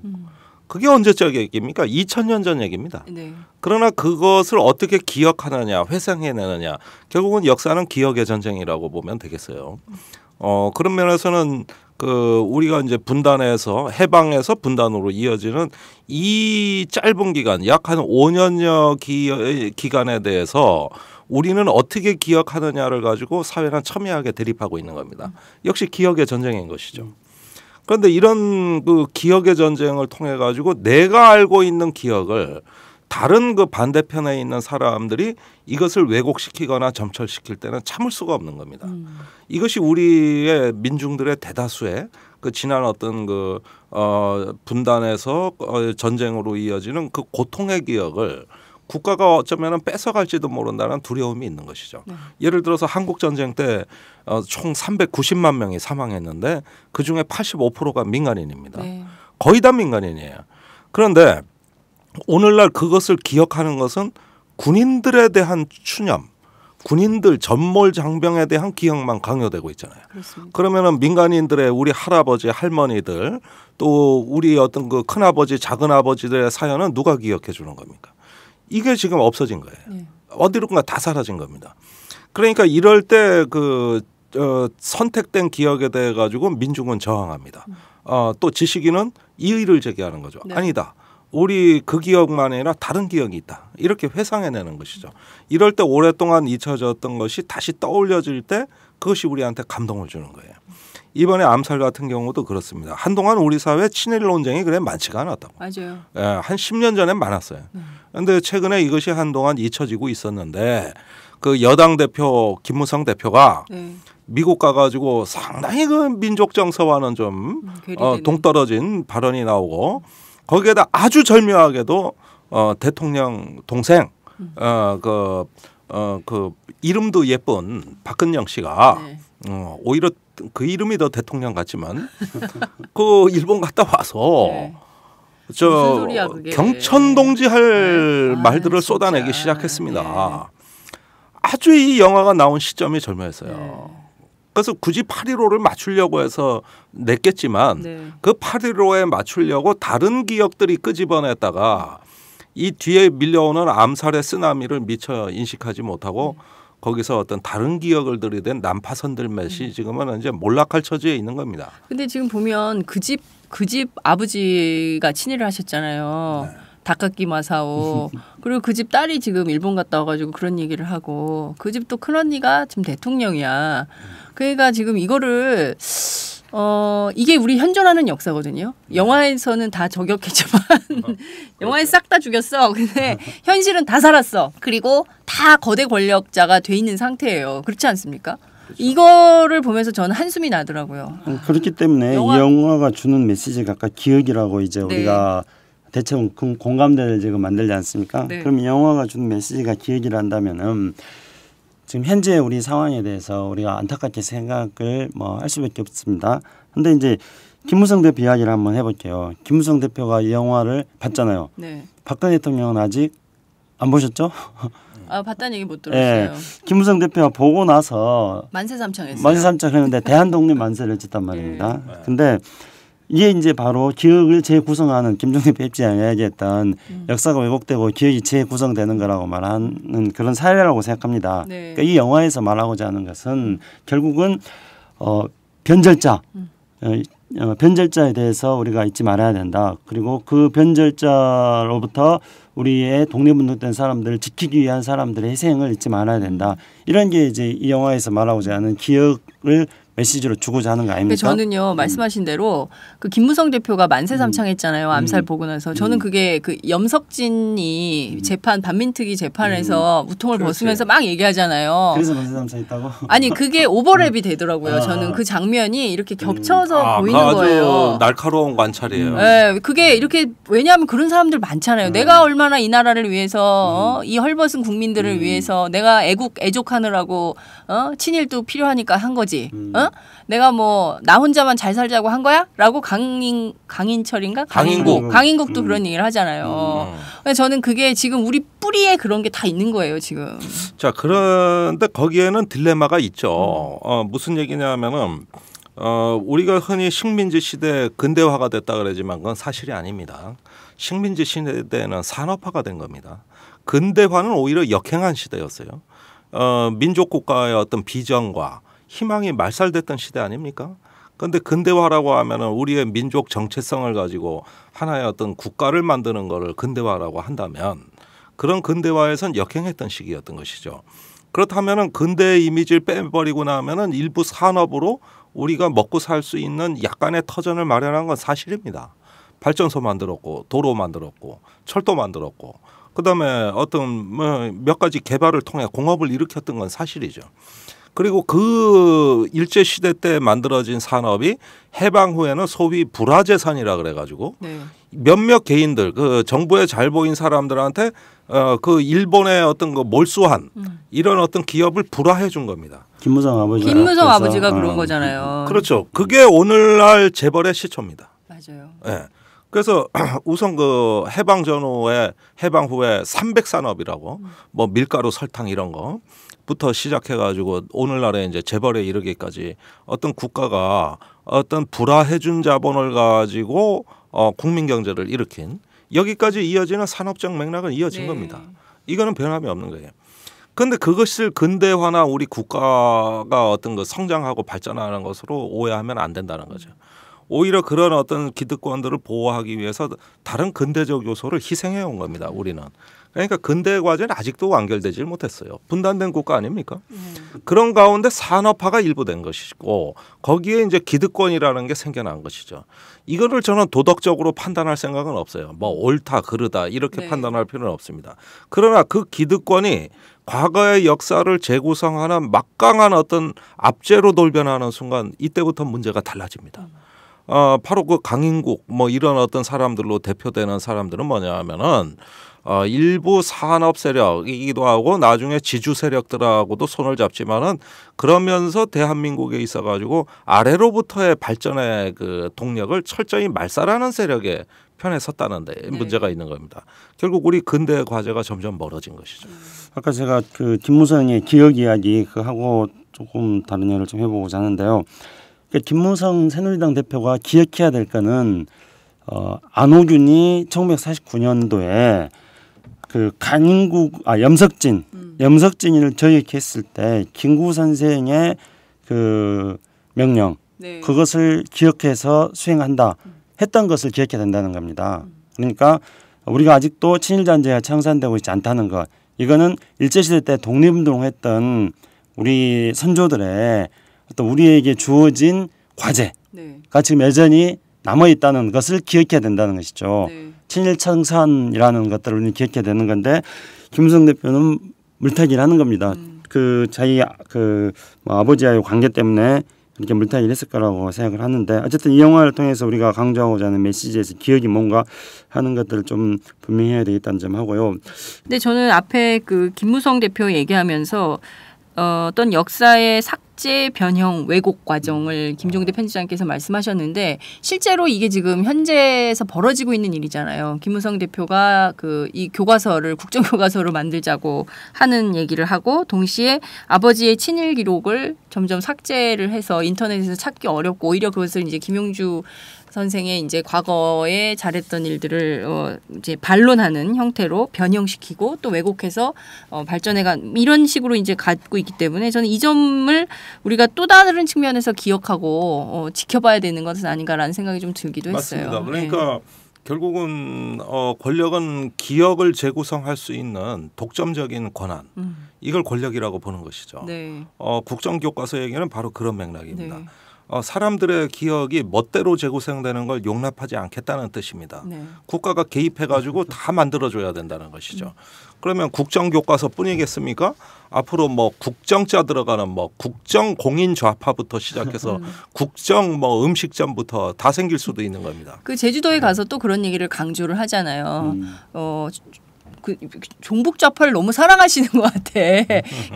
그게 언제적 얘기입니까? 2000년 전 얘기입니다. 네. 그러나 그것을 어떻게 기억하느냐, 회상해내느냐, 결국은 역사는 기억의 전쟁이라고 보면 되겠어요. 그런 면에서는 그 우리가 이제 분단에서 해방에서 분단으로 이어지는 이 짧은 기간, 약 한 5년여 기간에 대해서 우리는 어떻게 기억하느냐를 가지고 사회는 첨예하게 대립하고 있는 겁니다. 역시 기억의 전쟁인 것이죠. 그런데 이런 그 기억의 전쟁을 통해 가지고 내가 알고 있는 기억을 다른 그 반대편에 있는 사람들이 이것을 왜곡시키거나 점철시킬 때는 참을 수가 없는 겁니다. 이것이 우리의 민중들의 대다수의 그 지난 어떤 그 분단에서 전쟁으로 이어지는 그 고통의 기억을 국가가 어쩌면 뺏어갈지도 모른다는 두려움이 있는 것이죠. 네. 예를 들어서 한국 전쟁 때 총 390만 명이 사망했는데 그중에 85%가 민간인입니다. 네. 거의 다 민간인이에요. 그런데 오늘날 그것을 기억하는 것은 군인들에 대한 추념, 군인들 전몰 장병에 대한 기억만 강요되고 있잖아요. 그렇습니다. 그러면은 민간인들의 우리 할아버지, 할머니들 또 우리 어떤 그 큰아버지, 작은아버지들의 사연은 누가 기억해 주는 겁니까? 이게 지금 없어진 거예요. 네. 어디론가 다 사라진 겁니다. 그러니까 이럴 때 그 선택된 기억에 대해 가지고 민중은 저항합니다. 또 지식인은 이의를 제기하는 거죠. 네. 아니다. 우리 그 기억만 아니라 다른 기억이 있다. 이렇게 회상해내는 것이죠. 이럴 때 오랫동안 잊혀졌던 것이 다시 떠올려질 때 그것이 우리한테 감동을 주는 거예요. 이번에 암살 같은 경우도 그렇습니다. 한동안 우리 사회 친일 논쟁이 그래 많지가 않았다고. 맞아요. 예, 한 10년 전엔 많았어요. 그런데 최근에 이것이 한동안 잊혀지고 있었는데 그 여당 대표 김무성 대표가 미국 가가지고 상당히 그 민족 정서와는 좀 동떨어진 발언이 나오고 거기에다 아주 절묘하게도 대통령 동생 그 이름도 예쁜 박근영 씨가 오히려 그 이름이 더 대통령 같지만 그 일본 갔다 와서 저 무슨 소리야, 그게. 경천동지할 네. 말들을 진짜. 쏟아내기 시작했습니다. 네. 아주 이 영화가 나온 시점이 절묘했어요. 네. 그래서 굳이 8.15를 맞추려고 해서 냈겠지만 네. 그 8.15에 맞추려고 다른 기억들이 끄집어냈다가 이 뒤에 밀려오는 암살의 쓰나미를 미처 인식하지 못하고 거기서 어떤 다른 기억을 들이댄 난파선들 몇이 지금은 이제 몰락할 처지에 있는 겁니다. 근데 지금 보면 그 집 아버지가 친일을 하셨잖아요. 네. 다카키 마사오. 그리고 그 집 딸이 지금 일본 갔다 와가지고 그런 얘기를 하고 그 집 또 큰언니가 지금 대통령이야. 그러니까 지금 이거를 이게 우리 현존하는 역사거든요. 영화에서는 다 저격했지만 영화에 싹 다 죽였어. 근데 현실은 다 살았어. 그리고 다 거대 권력자가 돼 있는 상태예요. 그렇지 않습니까? 이거를 보면서 저는 한숨이 나더라고요. 그렇기 때문에 이 영화가 주는 메시지가 아까 기억이라고 이제 네. 우리가 대체로 공감대를 지금 만들지 않습니까? 네. 그럼 이 영화가 주는 메시지가 기억이란다면은 지금 현재 우리 상황에 대해서 우리가 안타깝게 생각을 뭐 할 수밖에 없습니다. 근데 이제 김무성 대표 이야기를 한번 해볼게요. 김무성 대표가 이 영화를 봤잖아요. 네. 박근혜 대통령은 아직 안 보셨죠? 봤다는 얘기 못 들었어요. 김무성 대표가 보고 나서 만세삼창했어요. 만세삼창 했는데 대한독립 만세를 했단 말입니다. 근데 이게 이제 바로 기억을 재구성하는 김종대 대표 입장에 이야기했던 역사가 왜곡되고 기억이 재구성되는 거라고 말하는 그런 사례라고 생각합니다. 네. 그러니까 이 영화에서 말하고자 하는 것은 결국은 변절자, 변절자에 대해서 우리가 잊지 말아야 된다. 그리고 그 변절자로부터 우리의 독립운동된 사람들을 지키기 위한 사람들의 희생을 잊지 말아야 된다. 이런 게 이제 이 영화에서 말하고자 하는 기억을 메시지로 주고자 하는 거 아닙니까? 저는요 말씀하신 대로 그 김무성 대표가 만세삼창했잖아요. 암살 보고 나서 저는 그게 그 염석진이 재판 반민특위 재판에서 무통을 벗으면서 막 얘기하잖아요. 그래서 만세삼창했다고? 아니 그게 오버랩이 되더라고요. 저는 그 장면이 이렇게 겹쳐서 보이는 아주 거예요. 날카로운 관찰이에요. 네, 그게 이렇게 왜냐하면 그런 사람들 많잖아요. 내가 얼마나 이 나라를 위해서 이 헐벗은 국민들을 위해서 내가 애족하느라고 친일도 필요하니까 한 거지. 내가 뭐 나 혼자만 잘 살자고 한 거야? 라고 강인철인가? 강인국도 그런 얘기를 하잖아요. 근데 저는 그게 지금 우리 뿌리에 그런 게 다 있는 거예요, 지금. 자, 그런데 거기에는 딜레마가 있죠. 무슨 얘기냐면은 우리가 흔히 식민지 시대 근대화가 됐다 그러지만 그건 사실이 아닙니다. 식민지 시대에는 산업화가 된 겁니다. 근대화는 오히려 역행한 시대였어요. 민족 국가의 어떤 비전과 희망이 말살됐던 시대 아닙니까? 그런데 근대화라고 하면은 우리의 민족 정체성을 가지고 하나의 어떤 국가를 만드는 거를 근대화라고 한다면 그런 근대화에선 역행했던 시기였던 것이죠. 그렇다면은 근대 이미지를 빼버리고 나면은 일부 산업으로 우리가 먹고 살 수 있는 약간의 터전을 마련한 건 사실입니다. 발전소 만들었고 도로 만들었고 철도 만들었고 그다음에 어떤 몇 가지 개발을 통해 공업을 일으켰던 건 사실이죠. 그리고 그 일제 시대 때 만들어진 산업이 해방 후에는 소위 불화재산이라 그래가지고 몇몇 개인들 그 정부에 잘 보인 사람들한테 그 일본의 어떤 그 몰수한 이런 어떤 기업을 불화해 준 겁니다. 김무성 아버지가 그런 거잖아요. 그렇죠. 그게 오늘날 재벌의 시초입니다. 맞아요. 네. 그래서 우선 그 해방 전후에 해방 후에 300산업이라고 뭐 밀가루 설탕 이런 거부터 시작해가지고 오늘날에 이제 재벌에 이르기까지 어떤 국가가 어떤 불화해준 자본을 가지고 국민 경제를 일으킨 여기까지 이어지는 산업적 맥락은 이어진 겁니다. 이거는 변함이 없는 거예요. 그런데 그것을 근대화나 우리 국가가 어떤 그 성장하고 발전하는 것으로 오해하면 안 된다는 거죠. 오히려 그런 어떤 기득권들을 보호하기 위해서 다른 근대적 요소를 희생해 온 겁니다. 우리는. 그러니까 근대 과제는 아직도 완결되질 못했어요. 분단된 국가 아닙니까? 그런 가운데 산업화가 일부 된 것이고 거기에 이제 기득권이라는 게 생겨난 것이죠. 이거를 저는 도덕적으로 판단할 생각은 없어요. 뭐 옳다 그르다 이렇게 판단할 필요는 없습니다. 그러나 그 기득권이 과거의 역사를 재구성하는 막강한 어떤 압제로 돌변하는 순간 이때부터 문제가 달라집니다. 바로 그 강인국 뭐 이런 어떤 사람들로 대표되는 사람들은 뭐냐 하면은 일부 산업 세력이기도 하고 나중에 지주 세력들하고도 손을 잡지만은 그러면서 대한민국에 있어가지고 아래로부터의 발전의 그 동력을 철저히 말살하는 세력의 편에 섰다는 데 문제가 있는 겁니다. 결국 우리 근대 과제가 점점 멀어진 것이죠. 아까 제가 그 김무성의 기억 이야기 그 하고 조금 다른 얘기를 좀 해보고자 하는데요. 김무성 새누리당 대표가 기억해야 될 거는 안호균이 1949년도에 그 염석진을 저격했을 때 김구 선생의 그 명령 그것을 기억해서 수행한다 했던 것을 기억해야 된다는 겁니다. 그러니까 우리가 아직도 친일잔재가 청산되고 있지 않다는 것. 이거는 일제시대 때 독립운동했던 우리 선조들의 어떤 우리에게 주어진 과제가 지금 여전히 남아있다는 것을 기억해야 된다는 것이죠. 친일 청산이라는 것들을 우리는 기억해야 되는 건데 김무성 대표는 물타기를 하는 겁니다. 그 자기 그 아버지와의 관계 때문에 이렇게 물타기를 했을 거라고 생각을 하는데 어쨌든 이 영화를 통해서 우리가 강조하고자 하는 메시지에서 기억이 뭔가 하는 것들을 좀 분명히 해야 되겠다는 점 하고요. 근데 저는 앞에 그 김무성 대표 얘기하면서 어떤 역사의 삭제, 변형, 왜곡 과정을 김종대 편집장께서 말씀하셨는데 실제로 이게 지금 현재에서 벌어지고 있는 일이잖아요. 김무성 대표가 그 이 교과서를 국정교과서로 만들자고 하는 얘기를 하고 동시에 아버지의 친일 기록을 점점 삭제를 해서 인터넷에서 찾기 어렵고 오히려 그것을 이제 김용주 선생의 이제 과거에 잘했던 일들을 이제 반론하는 형태로 변형시키고 또 왜곡해서 발전해가 이런 식으로 이제 가고 있기 때문에 저는 이 점을 우리가 또 다른 측면에서 기억하고 지켜봐야 되는 것은 아닌가라는 생각이 좀 들기도 했어요. 맞습니다. 그러니까 결국은 권력은 기억을 재구성할 수 있는 독점적인 권한 이걸 권력이라고 보는 것이죠. 국정교과서 얘기는 바로 그런 맥락입니다. 사람들의 기억이 멋대로 재구성되는 걸 용납하지 않겠다는 뜻입니다. 국가가 개입해가지고 다 만들어줘야 된다는 것이죠. 그러면 국정교과서뿐이겠습니까? 앞으로 뭐 국정자 들어가는 뭐 국정공인좌파부터 시작해서 국정 뭐 음식점부터 다 생길 수도 있는 겁니다. 그 제주도에 가서 또 그런 얘기를 강조를 하잖아요. 그 종북좌파를 너무 사랑하시는 것 같아.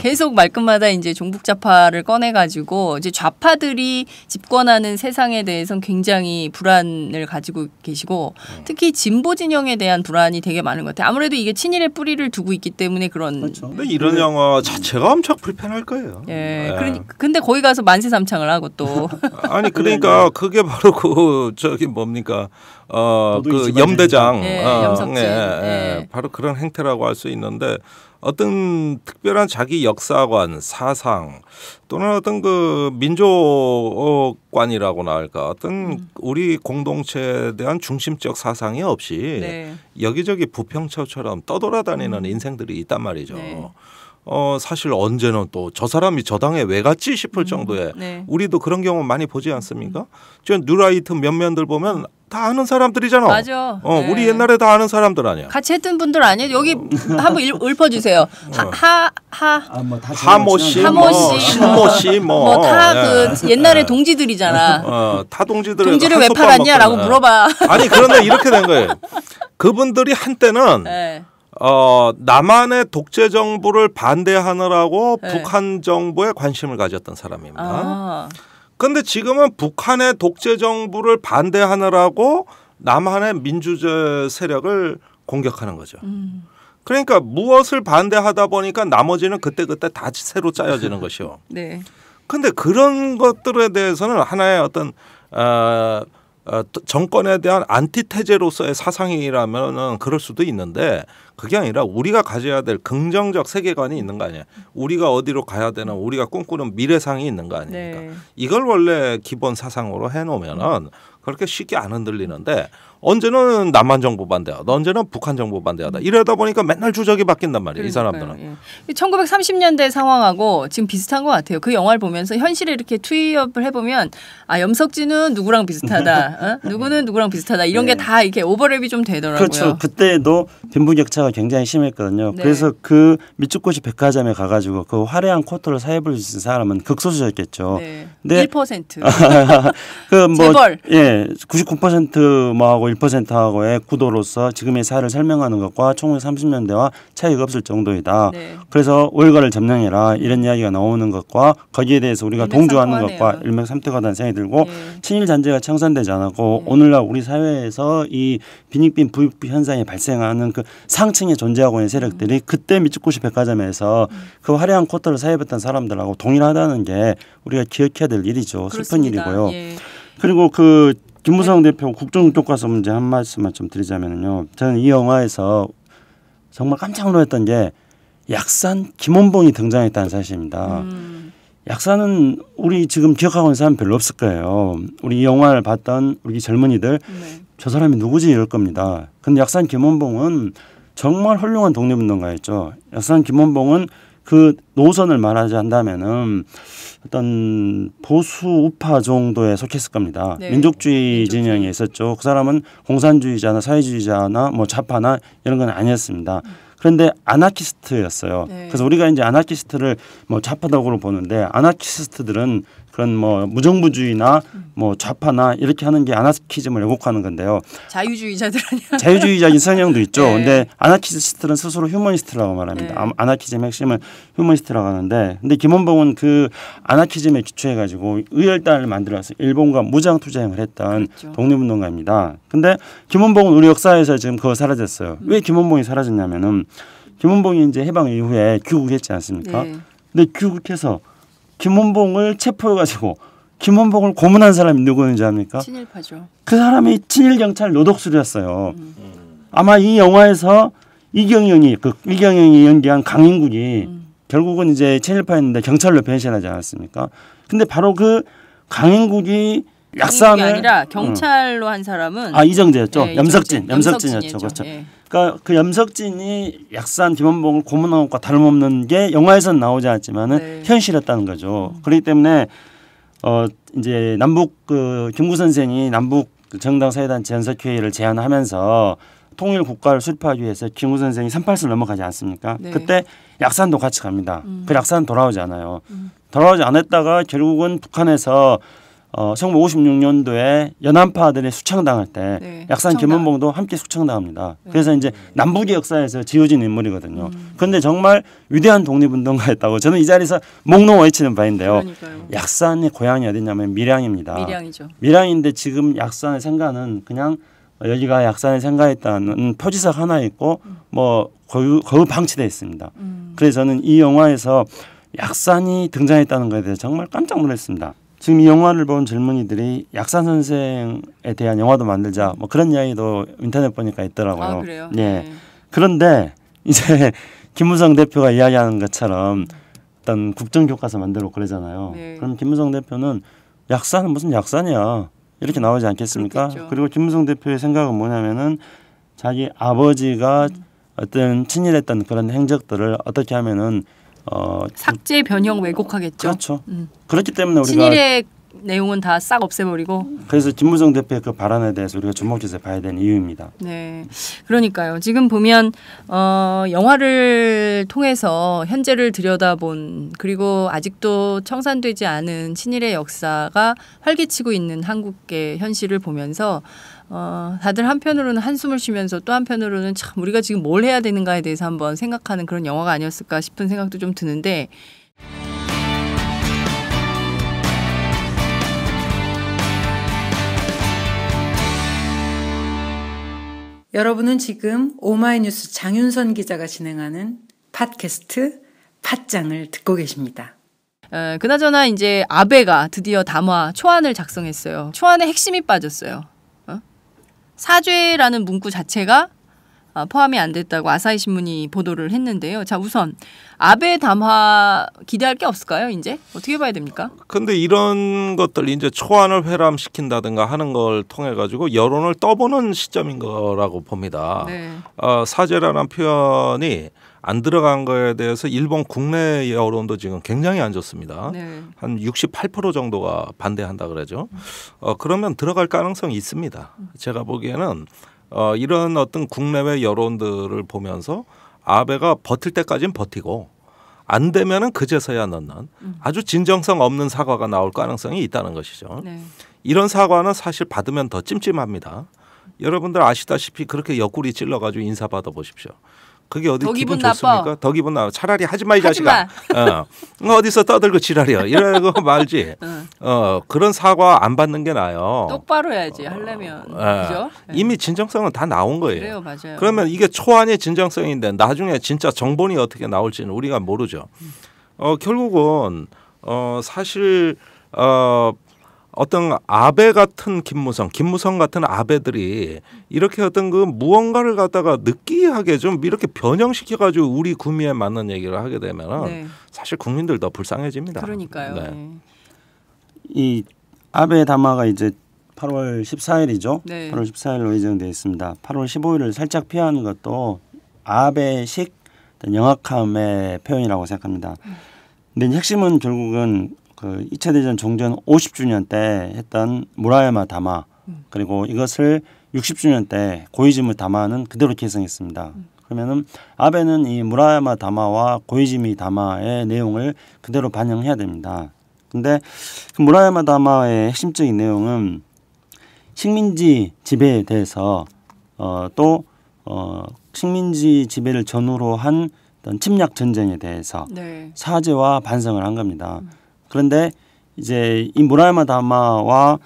계속 말끝마다 이제 종북좌파를 꺼내가지고 이제 좌파들이 집권하는 세상에 대해서는 굉장히 불안을 가지고 계시고 특히 진보 진영에 대한 불안이 되게 많은 것 같아요. 아무래도 이게 친일의 뿌리를 두고 있기 때문에 그런. 그렇죠. 근데 이런 영화 자체가 엄청 불편할 거예요. 예. 근데 거기 가서 만세삼창을 하고 또. 아니 그러니까 그게 바로 그 저기 뭡니까? 그 염대장, 바로 그런 행태라고 할 수 있는데 어떤 특별한 자기 역사관, 사상 또는 어떤 그 민족관이라고나 할까 어떤 우리 공동체에 대한 중심적 사상이 없이 여기저기 부평초처럼 떠돌아다니는 인생들이 있단 말이죠. 사실 언제는 또 저 사람이 저 당에 왜 갔지 싶을 정도의 우리도 그런 경우 많이 보지 않습니까? 저 뉴라이트 면면들 보면 다 아는 사람들이잖아. 맞아. 우리 옛날에 다 아는 사람들 아니야. 같이 했던 분들 아니에요? 여기 한번 읽어주세요. 하모 씨, 신모 씨, 뭐 다 그 옛날에 동지들이잖아. 다 동지들. 동지를 왜 팔았냐라고 물어봐. 아니 그런데 이렇게 된 거예요. 그분들이 한때는 남한의 독재 정부를 반대하느라고 북한 정부에 관심을 가졌던 사람입니다. 그런데 지금은 북한의 독재 정부를 반대하느라고 남한의 민주주의 세력을 공격하는 거죠. 그러니까 무엇을 반대하다 보니까 나머지는 그때그때 다 새로 짜여지는 것이요. 그런데 그런 것들에 대해서는 하나의 어떤 정권에 대한 안티테제로서의 사상이라면은 그럴 수도 있는데 그게 아니라 우리가 가져야 될 긍정적 세계관이 있는 거 아니에요. 우리가 어디로 가야 되는 우리가 꿈꾸는 미래상이 있는 거 아닙니까? 이걸 원래 기본 사상으로 해놓으면은 그렇게 쉽게 안 흔들리는데 언제는 남한 정부 반대하다, 언제는 북한 정부 반대하다 이러다 보니까 맨날 주적이 바뀐단 말이에요. 이 사람들은. 1930년대 상황하고 지금 비슷한 것 같아요. 그 영화를 보면서 현실에 이렇게 투입을 해보면 염석진은 누구랑 비슷하다, 누구는 누구랑 비슷하다 이런 게 다 이렇게 오버랩이 좀 되더라고요. 그렇죠. 그때도 빈부격차가 풍자가 굉장히 심했거든요. 네. 그래서 그 미츠코시 백화점에 가가지고 그 화려한 코트를 사입을 수 있는 사람은 극소수였겠죠. 네. 근데 1%. 재벌. 99% 뭐하고 1%하고의 구도로서 지금의 사회를 설명하는 것과 1930년대와 차이가 없을 정도이다. 네. 그래서 월가를 점령해라 이런 이야기가 나오는 것과 거기에 대해서 우리가 동조하는 것과 일맥상통하다는 생각이 들고 친일 잔재가 청산되지 않았고 오늘날 우리 사회에서 이 빈익빈 부익부 현상이 발생하는 그 상층에 존재하고 있는 세력들이 그때 미츠코시 백화점에서 그 화려한 코트를 사입했던 사람들하고 동일하다는 게 우리가 기억해야 될 일이죠. 슬픈 일이고요. 그리고 그 김무성 대표 국정교과서 문제 한 말씀만 좀 드리자면요. 저는 이 영화에서 정말 깜짝 놀랐던 게 약산 김원봉이 등장했다는 사실입니다. 약산은 우리 지금 기억하고 있는 사람 별로 없을 거예요. 우리 이 영화를 봤던 우리 젊은이들 저 사람이 누구지 이럴 겁니다. 근데 약산 김원봉은 정말 훌륭한 독립운동가였죠. 약산 김원봉은 그 노선을 말하지 한다면은 어떤 보수 우파 정도에 속했을 겁니다. 네. 민족주의 진영에 있었죠. 그 사람은 공산주의자나 사회주의자나 뭐 좌파나 이런 건 아니었습니다. 그런데 아나키스트였어요. 그래서 우리가 이제 아나키스트를 뭐 좌파적으로 보는데 아나키스트들은 그런 뭐 무정부주의나 뭐 좌파나 이렇게 하는 게 아나키즘을 왜곡하는 건데요. 자유주의자들 아니야? 자유주의적인 성향도 있죠. 근데 아나키스트들은 스스로 휴머니스트라고 말합니다. 아나키즘 핵심은 휴머니스트라고 하는데 근데 김원봉은 그 아나키즘에 기초해 가지고 의열단을 만들어서 일본과 무장 투쟁을 했던 독립운동가입니다. 근데 김원봉은 우리 역사에서 지금 그거 사라졌어요. 왜 김원봉이 사라졌냐면은 김원봉이 이제 해방 이후에 귀국했지 않습니까? 근데 귀국해서 김원봉을 체포해가지고 김원봉을 고문한 사람이 누구였는지 압니까? 친일파죠. 그 사람이 친일 경찰 노덕술이었어요. 아마 이 영화에서 이경영이 연기한 강인국이 결국은 이제 친일파였는데 경찰로 변신하지 않았습니까? 근데 바로 그 강인국이 약산을 아니라 경찰로 한 사람은 이정재였죠. 네, 염석진이었죠. 그렇죠. 그러니까 그 염석진이 약산 김원봉을 고문한 것과 다름없는 게 영화에서는 나오지 않았지만은 현실이었다는 거죠. 그렇기 때문에 이제 남북 그 김구 선생이 남북 정당 사회단 연석회의를 제안하면서 통일 국가를 수립하기 위해서 김구 선생이 38선 넘어가지 않습니까? 그때 약산도 같이 갑니다. 그 약산은 돌아오지 않아요. 돌아오지 않았다가 결국은 북한에서 1956년도에 연안파들이 수창당할 때 약산 김원봉도 함께 수창당합니다. 그래서 이제 남북의 역사에서 지워진 인물이거든요. 그런데 정말 위대한 독립운동가였다고 저는 이 자리에서 목놓아 외치는 바인데요. 약산의 고향이 어디냐면 밀양입니다. 밀양이죠. 밀양인데 지금 약산의 생가는 그냥 여기가 약산의 생가였다는 표지석 하나 있고 뭐 거의 방치되어 있습니다. 그래서 저는 이 영화에서 약산이 등장했다는 것에 대해서 정말 깜짝 놀랐습니다. 지금 이 영화를 본 젊은이들이 약산 선생에 대한 영화도 만들자 뭐 그런 이야기도 인터넷 보니까 있더라고요. 아, 그래요? 그런데 이제 김무성 대표가 이야기하는 것처럼 어떤 국정교과서 만들고 그러잖아요. 그럼 김무성 대표는 약산은 무슨 약산이야 이렇게 나오지 않겠습니까? 그렇겠죠. 그리고 김무성 대표의 생각은 뭐냐면은 자기 아버지가 어떤 친일했던 그런 행적들을 어떻게 하면은 삭제 변형 왜곡하겠죠. 그렇죠. 그렇기 때문에 우리가 친일의 내용은 다 싹 없애버리고. 그래서 김무성 대표의 그 발언에 대해서 우리가 주목해서 봐야 되는 이유입니다. 네, 그러니까요. 지금 보면 영화를 통해서 현재를 들여다본 그리고 아직도 청산되지 않은 친일의 역사가 활기치고 있는 한국의 현실을 보면서 다들 한편으로는 한숨을 쉬면서 또 한편으로는 참 우리가 지금 뭘 해야 되는가에 대해서 한번 생각하는 그런 영화가 아니었을까 싶은 생각도 좀 드는데 여러분은 지금 오마이뉴스 장윤선 기자가 진행하는 팟캐스트 팟짱을 듣고 계십니다. 그나저나 이제 아베가 드디어 담화 초안을 작성했어요. 초안에 핵심이 빠졌어요. 사죄라는 문구 자체가 포함이 안 됐다고 아사히 신문이 보도를 했는데요. 자, 우선 아베 담화 기대할 게 없을까요? 이제 어떻게 봐야 됩니까? 근데 이런 것들 이제 초안을 회람시킨다든가 하는 걸 통해 가지고 여론을 떠보는 시점인 거라고 봅니다. 사죄라는 표현이 안 들어간 거에 대해서 일본 국내 여론도 지금 굉장히 안 좋습니다. 한 68% 정도가 반대한다 그러죠. 그러면 들어갈 가능성이 있습니다. 제가 보기에는 이런 어떤 국내외 여론들을 보면서 아베가 버틸 때까지는 버티고 안 되면은 그제서야 넣는 아주 진정성 없는 사과가 나올 가능성이 있다는 것이죠. 네. 이런 사과는 사실 받으면 더 찜찜합니다. 여러분들 아시다시피 그렇게 옆구리 찔러가지고 인사받아 보십시오. 그게 어디 더 기분 기분 좋습니까? 나빠. 더 기분 나빠. 차라리 하지 마 이 하지 자식아. 어디서 떠들고 지랄이야. 이러고 말지. 그런 사과 안 받는 게 나아요. 똑바로 해야지 하려면. 그죠? 이미 진정성은 다 나온 거예요. 그래요, 맞아요. 그러면 이게 초안의 진정성인데 나중에 진짜 정본이 어떻게 나올지는 우리가 모르죠. 결국은 사실 어떤 아베 같은 김무성 같은 아베들이 이렇게 어떤 그 무언가를 갖다가 느끼하게 좀 이렇게 변형시켜가지고 우리 구미에 맞는 얘기를 하게 되면 네. 사실 국민들 더 불쌍해집니다. 그러니까요. 네. 네. 이 아베 담화가 이제 8월 14일이죠. 네. 8월 14일로 예정되어 있습니다. 8월 15일을 살짝 피하는 것도 아베식 영악함의 표현이라고 생각합니다. 근데 핵심은 결국은 그 2차 대전 종전 50주년 때 했던 무라야마 담화 그리고 이것을 60주년 때 고이즈미 담화는 그대로 계승했습니다. 그러면은 아베는 이 무라야마 담화와 고이즈미 담화의 내용을 그대로 반영해야 됩니다. 근데 그 무라야마 담화의 핵심적인 내용은 식민지 지배에 대해서 또 식민지 지배를 전후로 한 어떤 침략 전쟁에 대해서 네. 사죄와 반성을 한 겁니다. 그런데 이제 이 무라야마 담화와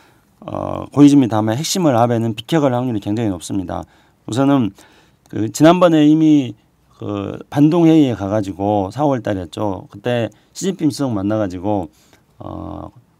고이즈미 담화의 핵심을 아베는 비켜갈 확률이 굉장히 높습니다. 우선은 그 지난번에 이미 그 반동 회의에 가가지고 4월달이었죠. 그때 시진핑 수석 만나가지고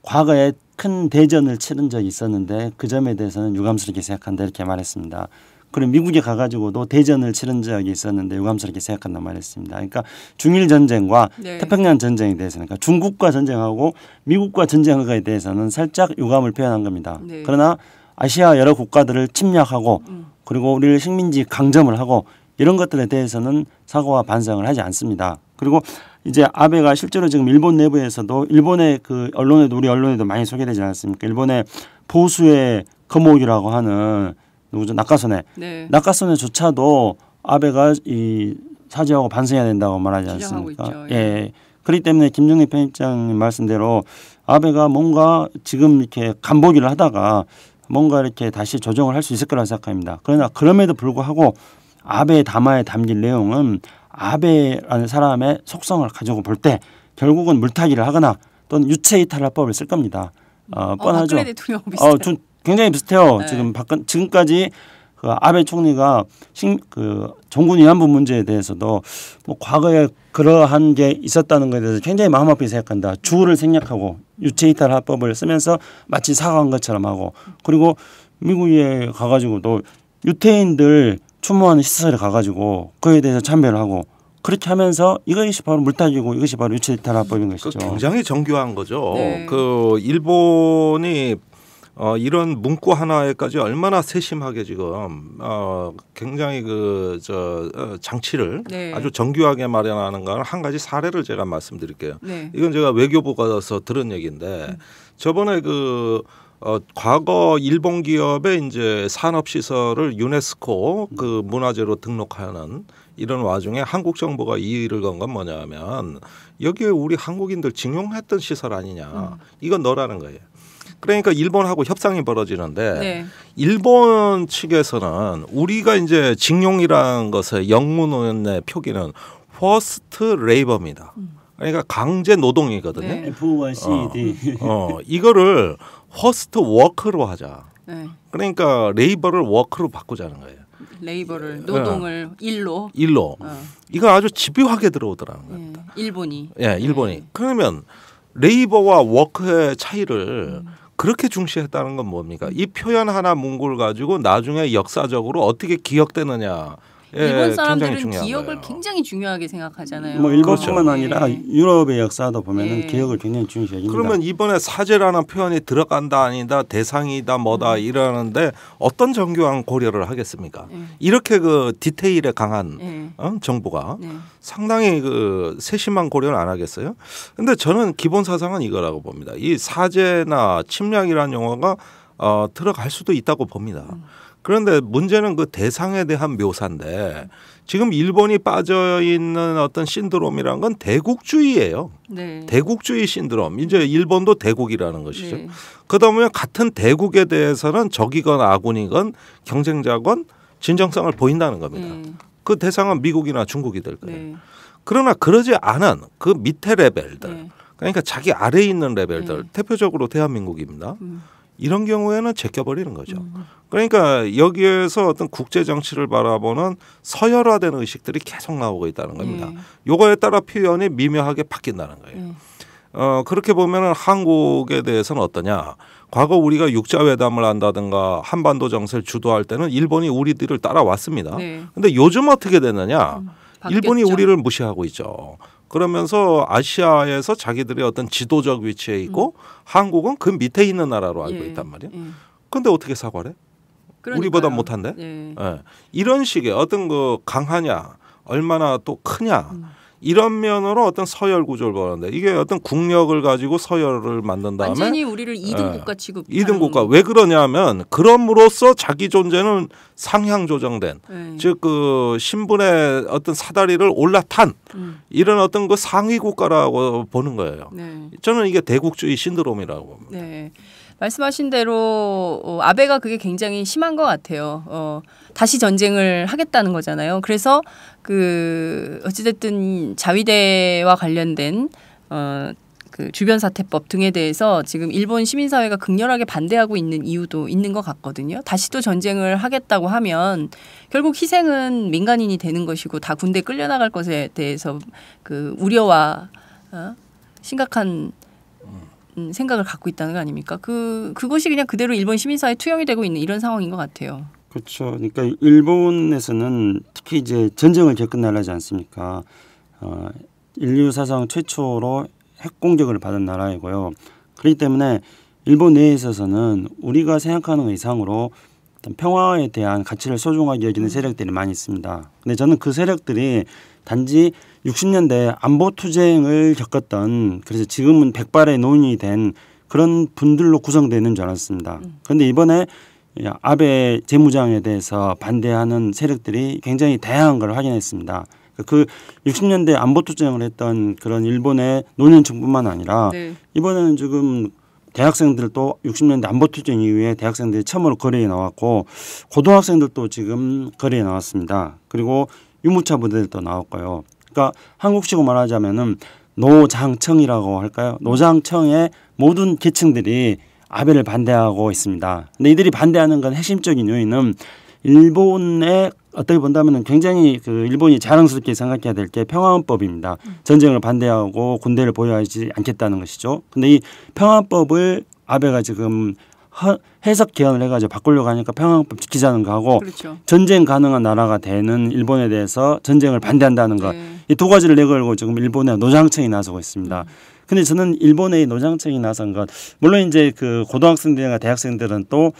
과거에 큰 대전을 치른 적이 있었는데 그 점에 대해서는 유감스럽게 생각한다 이렇게 말했습니다. 그리고 미국에 가가지고도 대전을 치른 적이 있었는데 유감스럽게 생각한다 말했습니다. 그러니까 중일 전쟁과 네. 태평양 전쟁에 대해서는 그러니까 중국과 전쟁하고 미국과 전쟁에 대해서는 살짝 유감을 표현한 겁니다. 네. 그러나 아시아 여러 국가들을 침략하고 그리고 우리를 식민지 강점을 하고 이런 것들에 대해서는 사과와 반성을 하지 않습니다. 그리고 이제 아베가 실제로 지금 일본 내부에서도 일본의 그 언론에도 우리 언론에도 많이 소개되지 않았습니까? 일본의 보수의 거목이라고 하는 누구죠? 나카소네. 네. 나카소네조차도 아베가 이 사죄하고 반성해야 된다고 말하지 않습니까? 있죠. 예. 그렇기 때문에 김정일 편집장님 말씀대로 아베가 뭔가 지금 이렇게 간보기를 하다가 뭔가 이렇게 다시 조정을 할 수 있을 거라고 생각합니다. 그러나 그럼에도 불구하고 아베 담화에 담긴 내용은 아베라는 사람의 속성을 가지고 볼 때 결국은 물타기를 하거나 또는 유체이탈화법을 쓸 겁니다. 뻔하죠. 박근혜 대통령 비슷해요. 굉장히 비슷해요. 네. 지금까지 그 아베 총리가 그 종군 위안부 문제에 대해서도 뭐 과거에 그러한 게 있었다는 것에 대해서 굉장히 마음 아프게 생각한다. 주어를 생략하고 유체이탈화법을 쓰면서 마치 사과한 것처럼 하고 그리고 미국에 가가지고도 유태인들 추모하는 시설에 가가지고 그에 대해서 참배를 하고 그렇게 하면서 이것이 바로 물타기고 이것이 바로 유체이탈화법인 것이죠. 굉장히 정교한 거죠. 네. 그 일본이 이런 문구 하나에까지 얼마나 세심하게 지금 굉장히 장치를 네. 아주 정교하게 마련하는가 한 가지 사례를 제가 말씀드릴게요. 네. 이건 제가 외교부가서 들은 얘기인데 저번에 과거 일본 기업의 이제 산업 시설을 유네스코 그 문화재로 등록하는 이런 와중에 한국 정부가 이 일을 건 건 뭐냐면 여기에 우리 한국인들 징용했던 시설 아니냐 이건 너라는 거예요. 그러니까 일본하고 협상이 벌어지는데 네. 일본 측에서는 우리가 이제 징용이라는 것의 영문의 표기는 forced labor입니다. 그러니까 강제 노동이거든요. 네. F1CD. 이거를 host work로 하자. 네. 그러니까 레이버를 워크로 바꾸자는 거예요. 레이버를 노동을 일로. 이거 아주 집요하게 들어오더라는 거예요. 일본이. 예, 일본이. 그러면 레이버와 워크의 차이를 그렇게 중시했다는 건 뭡니까? 이 표현 하나 문구를 가지고 나중에 역사적으로 어떻게 기억되느냐. 일본 사람들은 굉장히 기억을 거예요. 굉장히 중요하게 생각하잖아요. 뭐 일본뿐만 그렇죠. 아니라 유럽의 역사도 보면은 기억을 굉장히 중시합니다. 그러면 이번에 사죄라는 표현이 들어간다 아니다 대상이다 뭐다 이러는데 어떤 정교한 고려를 하겠습니까? 이렇게 그 디테일에 강한 정부가 상당히 그 세심한 고려를 안 하겠어요? 근데 저는 기본 사상은 이거라고 봅니다. 이 사죄나 침략이라는 용어가 들어갈 수도 있다고 봅니다. 그런데 문제는 그 대상에 대한 묘사인데 지금 일본이 빠져 있는 어떤 신드롬이란 건 대국주의예요. 네. 대국주의 신드롬. 이제 일본도 대국이라는 것이죠. 네. 그러다 보면 같은 대국에 대해서는 적이건 아군이건 경쟁자건 진정성을 보인다는 겁니다. 네. 그 대상은 미국이나 중국이 될 거예요. 네. 그러나 그러지 않은 그 밑에 레벨들, 네. 그러니까 자기 아래에 있는 레벨들, 네. 대표적으로 대한민국입니다. 이런 경우에는 제껴버리는 거죠. 그러니까 여기에서 어떤 국제 정치를 바라보는 서열화된 의식들이 계속 나오고 있다는 겁니다. 요거에 따라 표현이 미묘하게 바뀐다는 거예요. 그렇게 보면은 한국에 대해서는 어떠냐? 과거 우리가 육자회담을 한다든가 한반도 정세를 주도할 때는 일본이 우리들을 따라왔습니다. 그런데 요즘 어떻게 됐느냐? 일본이 우리를 무시하고 있죠. 그러면서 아시아에서 자기들의 어떤 지도적 위치에 있고 한국은 그 밑에 있는 나라로 알고 있단 말이에요. 그런데 어떻게 사과를 해? 그러니까요. 우리보다 못한데? 이런 식의 어떤 그 강하냐, 얼마나 또 크냐 이런 면으로 어떤 서열 구조를 보는데 이게 어떤 국력을 가지고 서열을 만든 다음에 완전히 우리를 2등 국가 취급. 2등 국가. 왜 그러냐면 그럼으로써 자기 존재는 상향 조정된 즉 그 신분의 어떤 사다리를 올라탄 이런 어떤 그 상위 국가라고 보는 거예요. 저는 이게 대국주의 신드롬이라고 봅니다. 네. 말씀하신 대로 아베가 그게 굉장히 심한 것 같아요. 다시 전쟁을 하겠다는 거잖아요. 그래서 그 어찌됐든 자위대와 관련된 그 주변 사태법 등에 대해서 지금 일본 시민사회가 극렬하게 반대하고 있는 이유도 있는 것 같거든요. 다시 또 전쟁을 하겠다고 하면 결국 희생은 민간인이 되는 것이고 다 군대 끌려나갈 것에 대해서 그 우려와 심각한 생각을 갖고 있다는 거 아닙니까? 그것이 그냥 그대로 일본 시민사회에 투영이 되고 있는 이런 상황인 것 같아요. 그렇죠. 그러니까 일본에서는 특히 이제 전쟁을 겪은 나라지 않습니까? 인류 사상 최초로 핵 공격을 받은 나라이고요. 그렇기 때문에 일본 내에 있어서는 우리가 생각하는 것 이상으로 어떤 평화에 대한 가치를 소중하게 여기는 세력들이 많이 있습니다. 근데 저는 그 세력들이 단지 60년대 안보 투쟁을 겪었던 그래서 지금은 백발의 논이 된 그런 분들로 구성되는 줄 알았습니다. 그런데 이번에 아베 재무장에 대해서 반대하는 세력들이 굉장히 다양한 걸 확인했습니다. 그 60년대 안보 투쟁을 했던 그런 일본의 노년층뿐만 아니라 이번에는 지금 대학생들도 60년대 안보 투쟁 이후에 대학생들이 처음으로 거리에 나왔고 고등학생들도 지금 거리에 나왔습니다. 그리고 유무차 부대들도 나왔고요. 그러니까 한국식으로 말하자면은 노장청이라고 할까요? 노장청의 모든 계층들이 아베를 반대하고 있습니다. 근데 이들이 반대하는 건 핵심적인 요인은 일본의 어떻게 본다면 굉장히 그 일본이 자랑스럽게 생각해야 될 게 평화헌법입니다. 전쟁을 반대하고 군대를 보유하지 않겠다는 것이죠. 근데 이 평화헌법을 아베가 지금 해석 개헌을 해가지고 바꾸려고 하니까 평화헌법 지키자는 거하고 전쟁 가능한 나라가 되는 일본에 대해서 전쟁을 반대한다는 것. 이 두 가지를 내걸고 지금 일본의 노장청이 나서고 있습니다. 근데 저는 일본의 노장청이 나선 것 물론 이제 그 고등학생들이나 대학생들은 또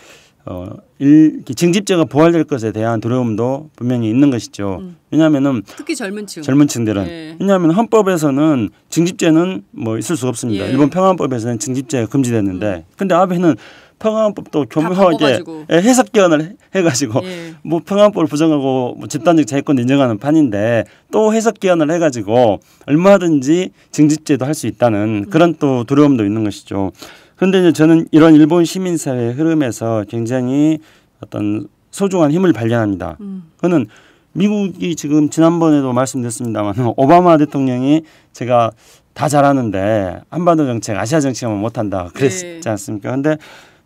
징집제가 부활될 것에 대한 두려움도 분명히 있는 것이죠. 왜냐하면은 특히 젊은층들은 왜냐하면 헌법에서는 징집제는 뭐 있을 수 없습니다. 일본 평화헌법에서는 징집제가 금지됐는데, 근데 아베는 평화헌법도 교묘하게 해석 개헌을 해가지고 뭐 평화헌법을 부정하고 뭐 집단적 자유권 인정하는 판인데 또 해석 개헌을 해가지고 얼마든지 징집제도 할 수 있다는 그런 또 두려움도 있는 것이죠. 그런데 이제 저는 이런 일본 시민사회의 흐름에서 굉장히 어떤 소중한 힘을 발견합니다. 그는 미국이 지금 지난번에도 말씀드렸습니다만 오바마 대통령이 제가 다 잘하는데 한반도 정책, 아시아 정책만 못한다 그랬지 않습니까? 그런데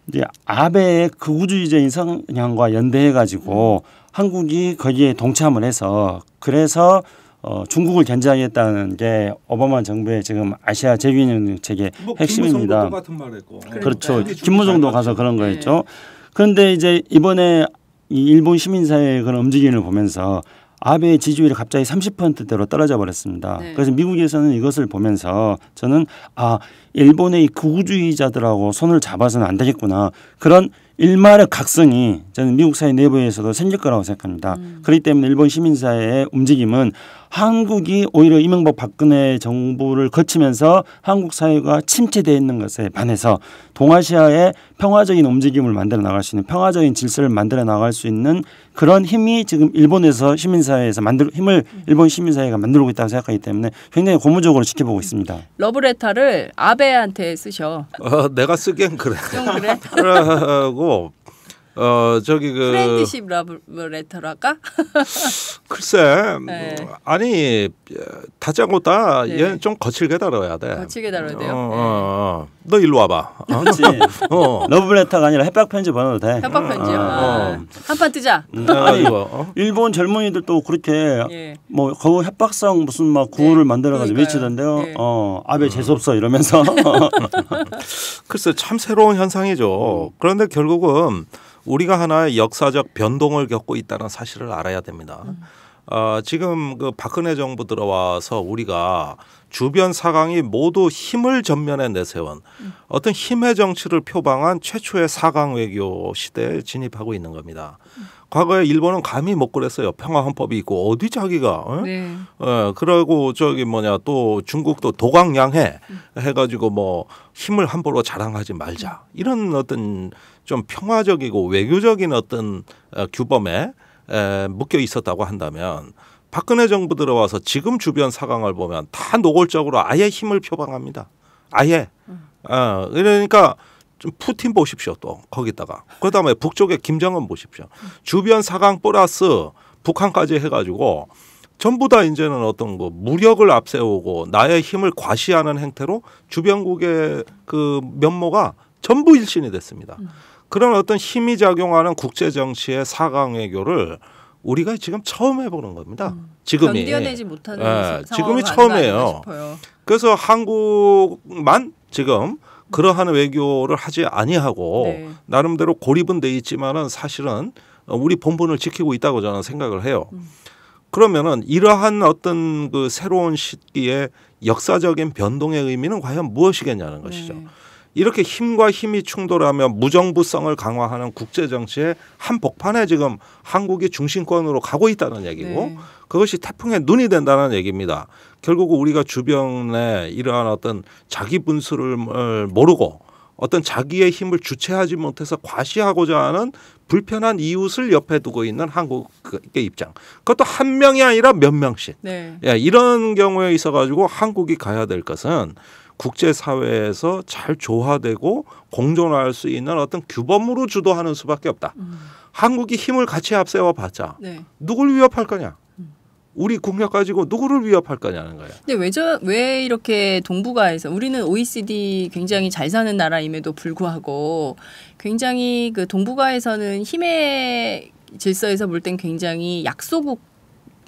이제 아베의 극우주의적인 성향과 연대해가지고 한국이 거기에 동참을 해서 그래서 중국을 견제하겠다는 게 오바마 정부의 지금 아시아 재균형 정책의 핵심입니다. 똑같은 말 했고. 그렇죠. 김무성도 가서 그런 거였죠. 그런데 이제 이번에 이 일본 시민사회의 그런 움직임을 보면서 아베의 지지율이 갑자기 30%대로 떨어져 버렸습니다. 그래서 미국에서는 이것을 보면서 저는 일본의 극우주의자들하고 손을 잡아서는 안 되겠구나. 그런 일말의 각성이 저는 미국 사회 내부에서도 생길 거라고 생각합니다. 그렇기 때문에 일본 시민사회의 움직임은 한국이 오히려 이명박 박근혜 정부를 거치면서 한국 사회가 침체되어 있는 것에 반해서 동아시아의 평화적인 움직임을 만들어 나갈 수 있는 평화적인 질서를 만들어 나갈 수 있는 그런 힘이 지금 일본에서 시민사회에서 힘을 일본 시민사회가 만들고 있다고 생각하기 때문에 굉장히 고무적으로 지켜보고 있습니다. 러브레터를 아베한테 쓰셔. 내가 쓰기엔 그래. 좀 그래? 그러고 저기 그 프렌드십 러브레터로 할까? 글쎄 네. 아니 다짜고짜 네. 얘는 좀 거칠게 다뤄야 돼. 거칠게 다뤄야 돼요. 너 일로 와봐. 그렇지. 러브레터가 아니라 협박 편지 보내도 돼. 협박 편지요. 한판 뜨자. 아니 일본 젊은이들도 그렇게 예. 뭐 거기 협박성 무슨 막 구호를 만들어가지고 외치던데요. 네. 아베 재수 없어 이러면서. 글쎄 참 새로운 현상이죠. 그런데 결국은 우리가 하나의 역사적 변동을 겪고 있다는 사실을 알아야 됩니다. 지금 그 박근혜 정부 들어와서 우리가 주변 사강이 모두 힘을 전면에 내세운 어떤 힘의 정치를 표방한 최초의 사강 외교 시대에 진입하고 있는 겁니다. 과거에 일본은 감히 못 그랬어요. 평화헌법이 있고 어디 자기가 네. 그러고 저기 또 중국도 도강양해 해가지고 뭐 힘을 함부로 자랑하지 말자 이런 어떤 좀 평화적이고 외교적인 어떤 규범에 묶여 있었다고 한다면 박근혜 정부 들어와서 지금 주변 사강을 보면 다 노골적으로 아예 힘을 표방합니다. 아예. 그러니까 좀 푸틴 보십시오 또 거기다가 그다음에 북쪽에 김정은 보십시오. 주변 사강 플러스 북한까지 해가지고 전부 다 이제는 어떤 그 무력을 앞세우고 나의 힘을 과시하는 행태로 주변국의 그 면모가 전부 일신이 됐습니다. 그런 어떤 힘이 작용하는 국제 정치의 사강 외교를 우리가 지금 처음 해보는 겁니다. 지금이 견뎌내지 못하는 지금이 처음이에요. 그래서 한국만 지금 그러한 외교를 하지 아니하고 네. 나름대로 고립은 돼 있지만은 사실은 우리 본분을 지키고 있다고 저는 생각을 해요. 그러면은 이러한 어떤 그 새로운 시기의 역사적인 변동의 의미는 과연 무엇이겠냐는 것이죠. 네. 이렇게 힘과 힘이 충돌하며 무정부성을 강화하는 국제 정치의 한복판에 지금 한국이 중심권으로 가고 있다는 얘기고 네. 그것이 태풍의 눈이 된다는 얘기입니다. 결국 우리가 주변에 이러한 어떤 자기 분수를 모르고 어떤 자기의 힘을 주체하지 못해서 과시하고자 하는 불편한 이웃을 옆에 두고 있는 한국의 입장. 그것도 한 명이 아니라 몇 명씩. 네. 이런 경우에 있어가지고 한국이 가야 될 것은 국제사회에서 잘 조화되고 공존할 수 있는 어떤 규범으로 주도하는 수밖에 없다. 한국이 힘을 같이 앞세워 봤자 네. 누굴 위협할 거냐. 우리 국력 가지고 누구를 위협할 거냐는 거예요. 근데 왜 이렇게 동북아에서 우리는 OECD 굉장히 잘 사는 나라임에도 불구하고 굉장히 그 동북아에서는 힘의 질서에서 볼 땐 굉장히 약소국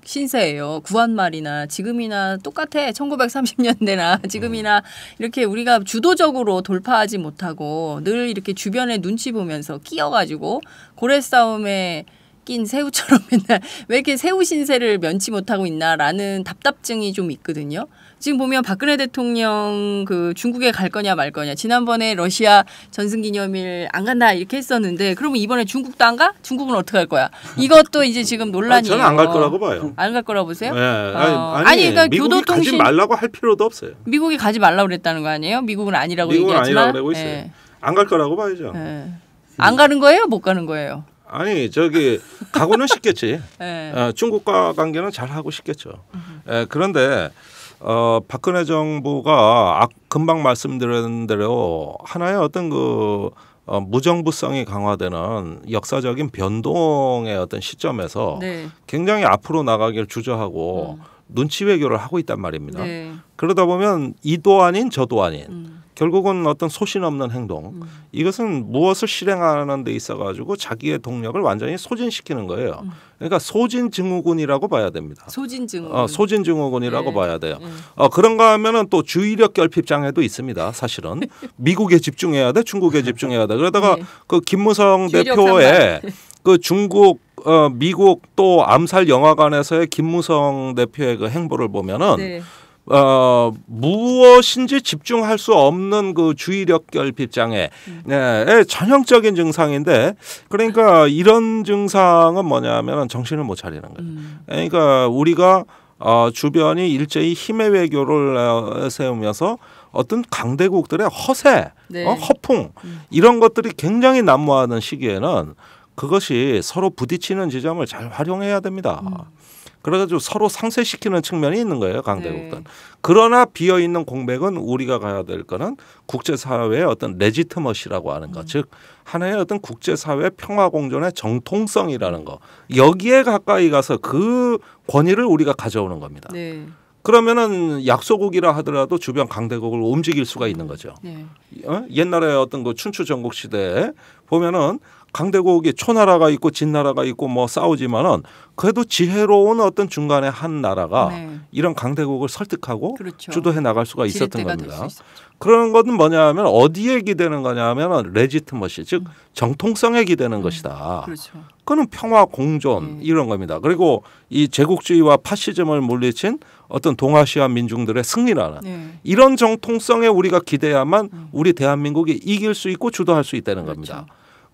신세예요. 구한말이나 지금이나 똑같아. 1930년대나 지금이나 이렇게 우리가 주도적으로 돌파하지 못하고 늘 이렇게 주변에 눈치 보면서 끼어가지고 고래 싸움에 낀 새우처럼 맨날 왜 이렇게 새우 신세를 면치 못하고 있나라는 답답증이 좀 있거든요. 지금 보면 박근혜 대통령 그 중국에 갈 거냐 말 거냐. 지난번에 러시아 전승기념일 안 간다 이렇게 했었는데 그러면 이번에 중국도 안 가? 중국은 어떻게 할 거야? 이것도 이제 지금 논란이에요. 저는 안 갈 거라고 봐요. 안 갈 거라고 보세요? 네. 아니 그러니까 미국이 교도통신 가지 말라고 할 필요도 없어요. 미국이 가지 말라고 그랬다는 거 아니에요? 미국은 아니라고 미국은 얘기하지만 아니라고 그러고 있어요. 네. 안 갈 거라고 봐야죠. 네. 안 가는 거예요? 못 가는 거예요? 아니 저기 가고는 싶겠지. 네. 중국과 관계는 잘 하고 싶겠죠. 그런데 박근혜 정부가 금방 말씀드린 대로 하나의 어떤 그 무정부성이 강화되는 역사적인 변동의 어떤 시점에서 네. 굉장히 앞으로 나가기를 주저하고 눈치 외교를 하고 있단 말입니다. 네. 그러다 보면 이도 아닌 저도 아닌 결국은 어떤 소신 없는 행동 이것은 무엇을 실행하는 데 있어 가지고 자기의 동력을 완전히 소진시키는 거예요. 그러니까 소진증후군이라고 봐야 됩니다. 소진증후군. 소진증후군이라고 네. 봐야 돼요. 그런가 하면은 또 주의력 결핍 장애도 있습니다. 사실은 미국에 집중해야 돼, 중국에 집중해야 돼. 그러다가 네. 그 김무성 주의력 대표의 그 중국 미국 또 암살 영화관에서의 김무성 대표의 그 행보를 보면은 네. 무엇인지 집중할 수 없는 그 주의력 결핍 장애의 전형적인 증상인데, 그러니까 이런 증상은 뭐냐면 정신을 못 차리는 거예요. 그러니까 우리가 주변이 일제히 힘의 외교를 세우면서 어떤 강대국들의 허세, 네. 허풍 이런 것들이 굉장히 난무하는 시기에는 그것이 서로 부딪히는 지점을 잘 활용해야 됩니다. 그래가지고 서로 상쇄시키는 측면이 있는 거예요, 강대국들은. 네. 그러나 비어있는 공백은 우리가 가야 될 거는 국제사회의 어떤 레지트머시라고 하는 것, 즉 하나의 어떤 국제사회 평화공존의 정통성이라는 거, 여기에 가까이 가서 그 권위를 우리가 가져오는 겁니다. 네. 그러면은 약소국이라 하더라도 주변 강대국을 움직일 수가 있는 거죠. 네. 옛날에 어떤 그 춘추 전국 시대에 보면은 강대국이 초나라가 있고 진나라가 있고 뭐 싸우지만은 그래도 지혜로운 어떤 중간에 한 나라가 네. 이런 강대국을 설득하고 그렇죠. 주도해 나갈 수가 있었던 지렛대가 겁니다. 될 수 그런 것은 뭐냐면 어디에 기대는 거냐면 레지트머시, 즉 정통성에 기대는 것이다. 그렇죠. 그는 평화 공존 이런 겁니다. 그리고 이 제국주의와 파시즘을 물리친 어떤 동아시아 민중들의 승리라는 이런 정통성에 우리가 기대야만 우리 대한민국이 이길 수 있고 주도할 수 있다는 겁니다.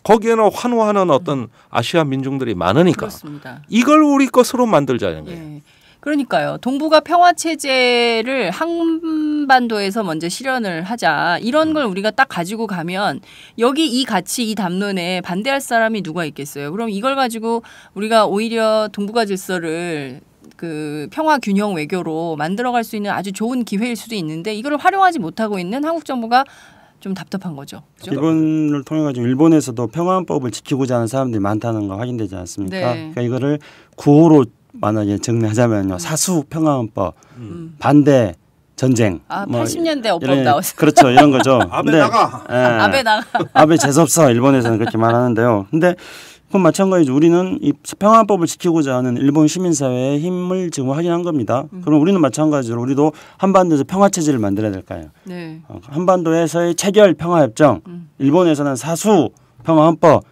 거기에는 환호하는 어떤 아시아 민중들이 많으니까 그렇습니다. 이걸 우리 것으로 만들자는 거예요. 예. 그러니까요. 동북아 평화 체제를 한반도에서 먼저 실현을 하자. 이런 걸 우리가 딱 가지고 가면 여기 이 가치, 이 담론에 반대할 사람이 누가 있겠어요. 그럼 이걸 가지고 우리가 오히려 동북아 질서를 그 평화 균형 외교로 만들어갈 수 있는 아주 좋은 기회일 수도 있는데 이걸 활용하지 못하고 있는 한국 정부가 좀 답답한 거죠. 그렇죠? 일본을 통해 가지고 일본에서도 평화헌법을 지키고자 하는 사람들이 많다는 거 확인되지 않습니까? 네. 그러니까 이거를 구호로 만약에 정리하자면요, 사수 평화헌법, 반대 전쟁. 아, 뭐 80년대 어법 이런, 나왔어요. 그렇죠, 이런 거죠. 아베 나가. 아베 나가. 아베 재수없어, 일본에서는 그렇게 말하는데요. 근데 그건 마찬가지로 우리는 이 평화헌법을 지키고자 하는 일본 시민사회의 힘을 지금 확인한 겁니다. 그럼 우리는 마찬가지로 우리도 한반도에서 평화체제를 만들어야 될까요? 네. 한반도에서의 체결 평화협정, 일본에서는 사수 평화헌법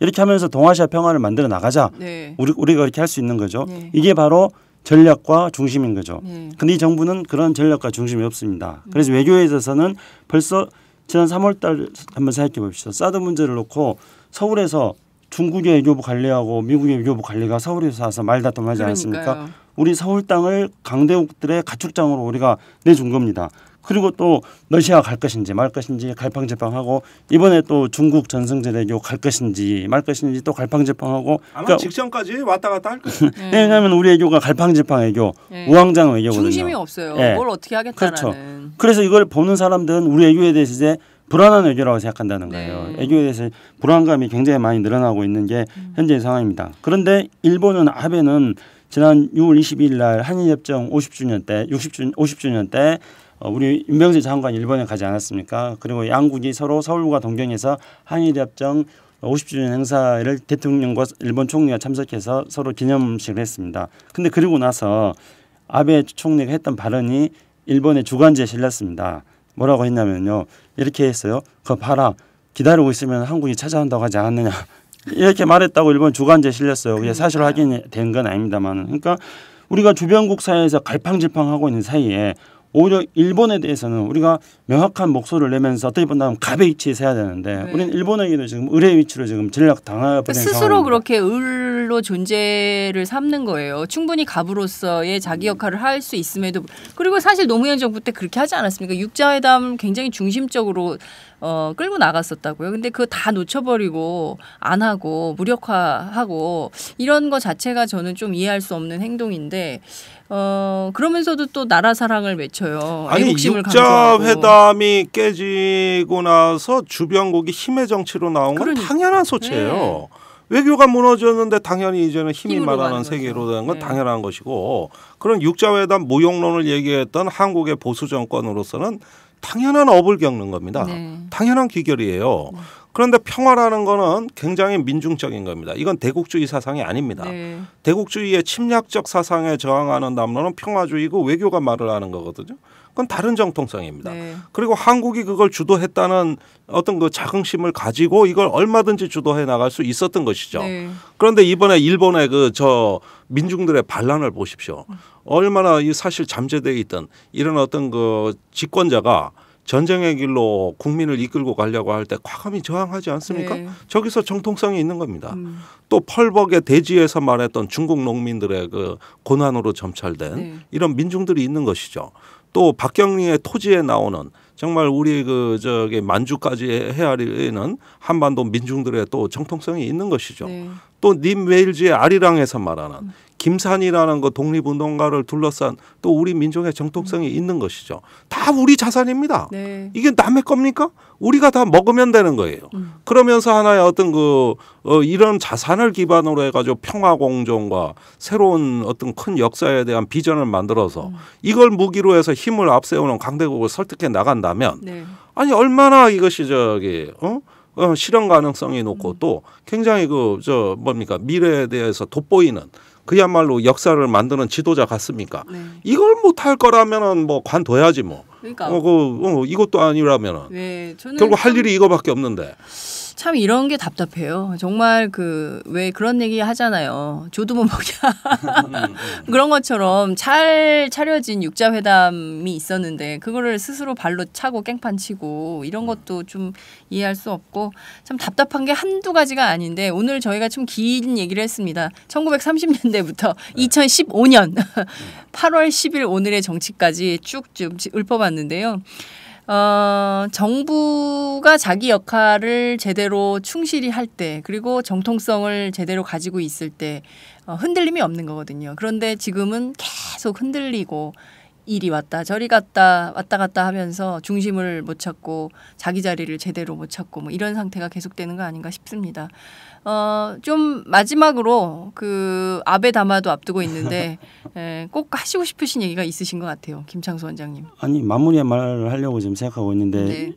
이렇게 하면서 동아시아 평화를 만들어 나가자. 네. 우리가 그렇게 할 수 있는 거죠. 네. 이게 바로 전략과 중심인 거죠. 네. 근데 이 정부는 그런 전략과 중심이 없습니다. 그래서 외교에 있어서는 벌써 지난 3월 달 한번 생각해 봅시다. 사드 문제를 놓고 서울에서 중국의 외교부 관리하고 미국의 외교부 관리가 서울에서 와서 말다툼하지 않았습니까? 우리 서울 땅을 강대국들의 가축장으로 우리가 내준 겁니다. 그리고 또 러시아 갈 것인지 말 것인지 갈팡질팡하고 이번에 또 중국 전승제대교 갈 것인지 말 것인지 또 갈팡질팡하고 아마 그러니까 직전까지 왔다 갔다 할 거예요. 왜냐하면 우리 외교가 갈팡질팡 외교, 우왕좌왕 외교거든요. 중심이 없어요. 네. 뭘 어떻게 하겠다라는. 그렇죠. 그래서 이걸 보는 사람들은 우리 외교에 대해서 이제 불안한 외교라고 생각한다는 거예요. 외교에 대해서 불안감이 굉장히 많이 늘어나고 있는 게 현재의 상황입니다. 그런데 일본은 아베는 지난 6월 22일 날 한일협정 50주년 때 50주년 때 우리 윤병세 장관이 일본에 가지 않았습니까? 그리고 양국이 서로 서울과 동경에서 한일협정 50주년 행사를 대통령과 일본 총리가 참석해서 서로 기념식을 했습니다. 근데 그리고 나서 아베 총리가 했던 발언이 일본의 주간지에 실렸습니다. 뭐라고 했냐면요, 이렇게 했어요. 그거 봐라, 기다리고 있으면 한국이 찾아온다고 하지 않았느냐, 이렇게 말했다고 일본 주간지에 실렸어요. 그게 사실 확인이 된 건 아닙니다만, 그러니까 우리가 주변국 사이에서 갈팡질팡하고 있는 사이에 오히려 일본에 대해서는 우리가 명확한 목소리를 내면서 어떻게 본다면 갑의 위치에 서야 되는데 우리는 일본에게도 지금 을의 위치로 지금 전락 당해버린 상황입니다. 스스로 그렇게 을로 존재를 삼는 거예요. 충분히 갑으로서의 자기 역할을 할 수 있음에도, 그리고 사실 노무현 정부 때 그렇게 하지 않았습니까? 육자회담 굉장히 중심적으로 끌고 나갔었다고요. 근데 그거 다 놓쳐버리고 안 하고 무력화하고 이런 거 자체가 저는 좀 이해할 수 없는 행동인데, 그러면서도 또 나라 사랑을 외쳐요. 아니, 애국심을 강조하고. 육자회담이 깨지고 나서 주변국이 힘의 정치로 나온 건 그러니까. 당연한 소치예요. 네. 외교가 무너졌는데 당연히 이제는 힘이 힘으로 말하는 가는 세계로 거죠. 되는 건 네. 당연한 것이고, 그런 육자회담 무용론을 얘기했던 한국의 보수 정권으로서는 당연한 업을 겪는 겁니다. 네. 당연한 귀결이에요. 그런데 평화라는 거는 굉장히 민중적인 겁니다. 이건 대국주의 사상이 아닙니다. 네. 대국주의의 침략적 사상에 저항하는 담론은 평화주의고 외교가 말을 하는 거거든요. 그건 다른 정통성입니다. 네. 그리고 한국이 그걸 주도했다는 어떤 그 자긍심을 가지고 이걸 얼마든지 주도해 나갈 수 있었던 것이죠. 네. 그런데 이번에 일본의 저 민중들의 반란을 보십시오. 얼마나 이 사실 잠재되어 있던 이런 어떤 그 집권자가 전쟁의 길로 국민을 이끌고 가려고 할 때 과감히 저항하지 않습니까? 네. 저기서 정통성이 있는 겁니다. 또 펄벅의 대지에서 말했던 중국 농민들의 그 고난으로 점철된 네. 이런 민중들이 있는 것이죠. 또 박경리의 토지에 나오는 정말 우리 그 저기 만주까지 헤아리는 한반도 민중들의 또 정통성이 있는 것이죠. 네. 또 님 웨일즈의 아리랑에서 말하는 김산이라는 그 독립운동가를 둘러싼 또 우리 민족의 정통성이 있는 것이죠. 다 우리 자산입니다. 네. 이게 남의 겁니까? 우리가 다 먹으면 되는 거예요. 그러면서 하나의 어떤 이런 자산을 기반으로 해가지고 평화 공존과 새로운 어떤 큰 역사에 대한 비전을 만들어서 이걸 무기로 해서 힘을 앞세우는 강대국을 설득해 나간다면 네. 아니 얼마나 이것이 실현 가능성이 높고 또 굉장히 미래에 대해서 돋보이는 그야말로 역사를 만드는 지도자 같습니까? 네. 이걸 못할 거라면은 뭐 관둬야지 뭐. 그러니까 이것도 아니라면은 네, 저는 결국 할 일이 이거밖에 없는데. 참 이런 게 답답해요. 정말 왜 그런 얘기 하잖아요. 조두부 먹냐. 그런 것처럼 잘 차려진 육자회담이 있었는데 그거를 스스로 발로 차고 깽판 치고 이런 것도 좀 이해할 수 없고 참 답답한 게 한두 가지가 아닌데 오늘 저희가 좀 긴 얘기를 했습니다. 1930년대부터 2015년 8월 10일 오늘의 정치까지 쭉 읊어봤는데요. 정부가 자기 역할을 제대로 충실히 할 때 그리고 정통성을 제대로 가지고 있을 때 흔들림이 없는 거거든요. 그런데 지금은 계속 흔들리고 이리 왔다 저리 갔다 왔다 갔다 하면서 중심을 못 찾고 자기 자리를 제대로 못 찾고 뭐 이런 상태가 계속되는 거 아닌가 싶습니다. 좀 마지막으로 아베 담화도 앞두고 있는데 꼭 하시고 싶으신 얘기가 있으신 것 같아요. 김창수 원장님. 아니 마무리의 말을 하려고 지금 생각하고 있는데 네.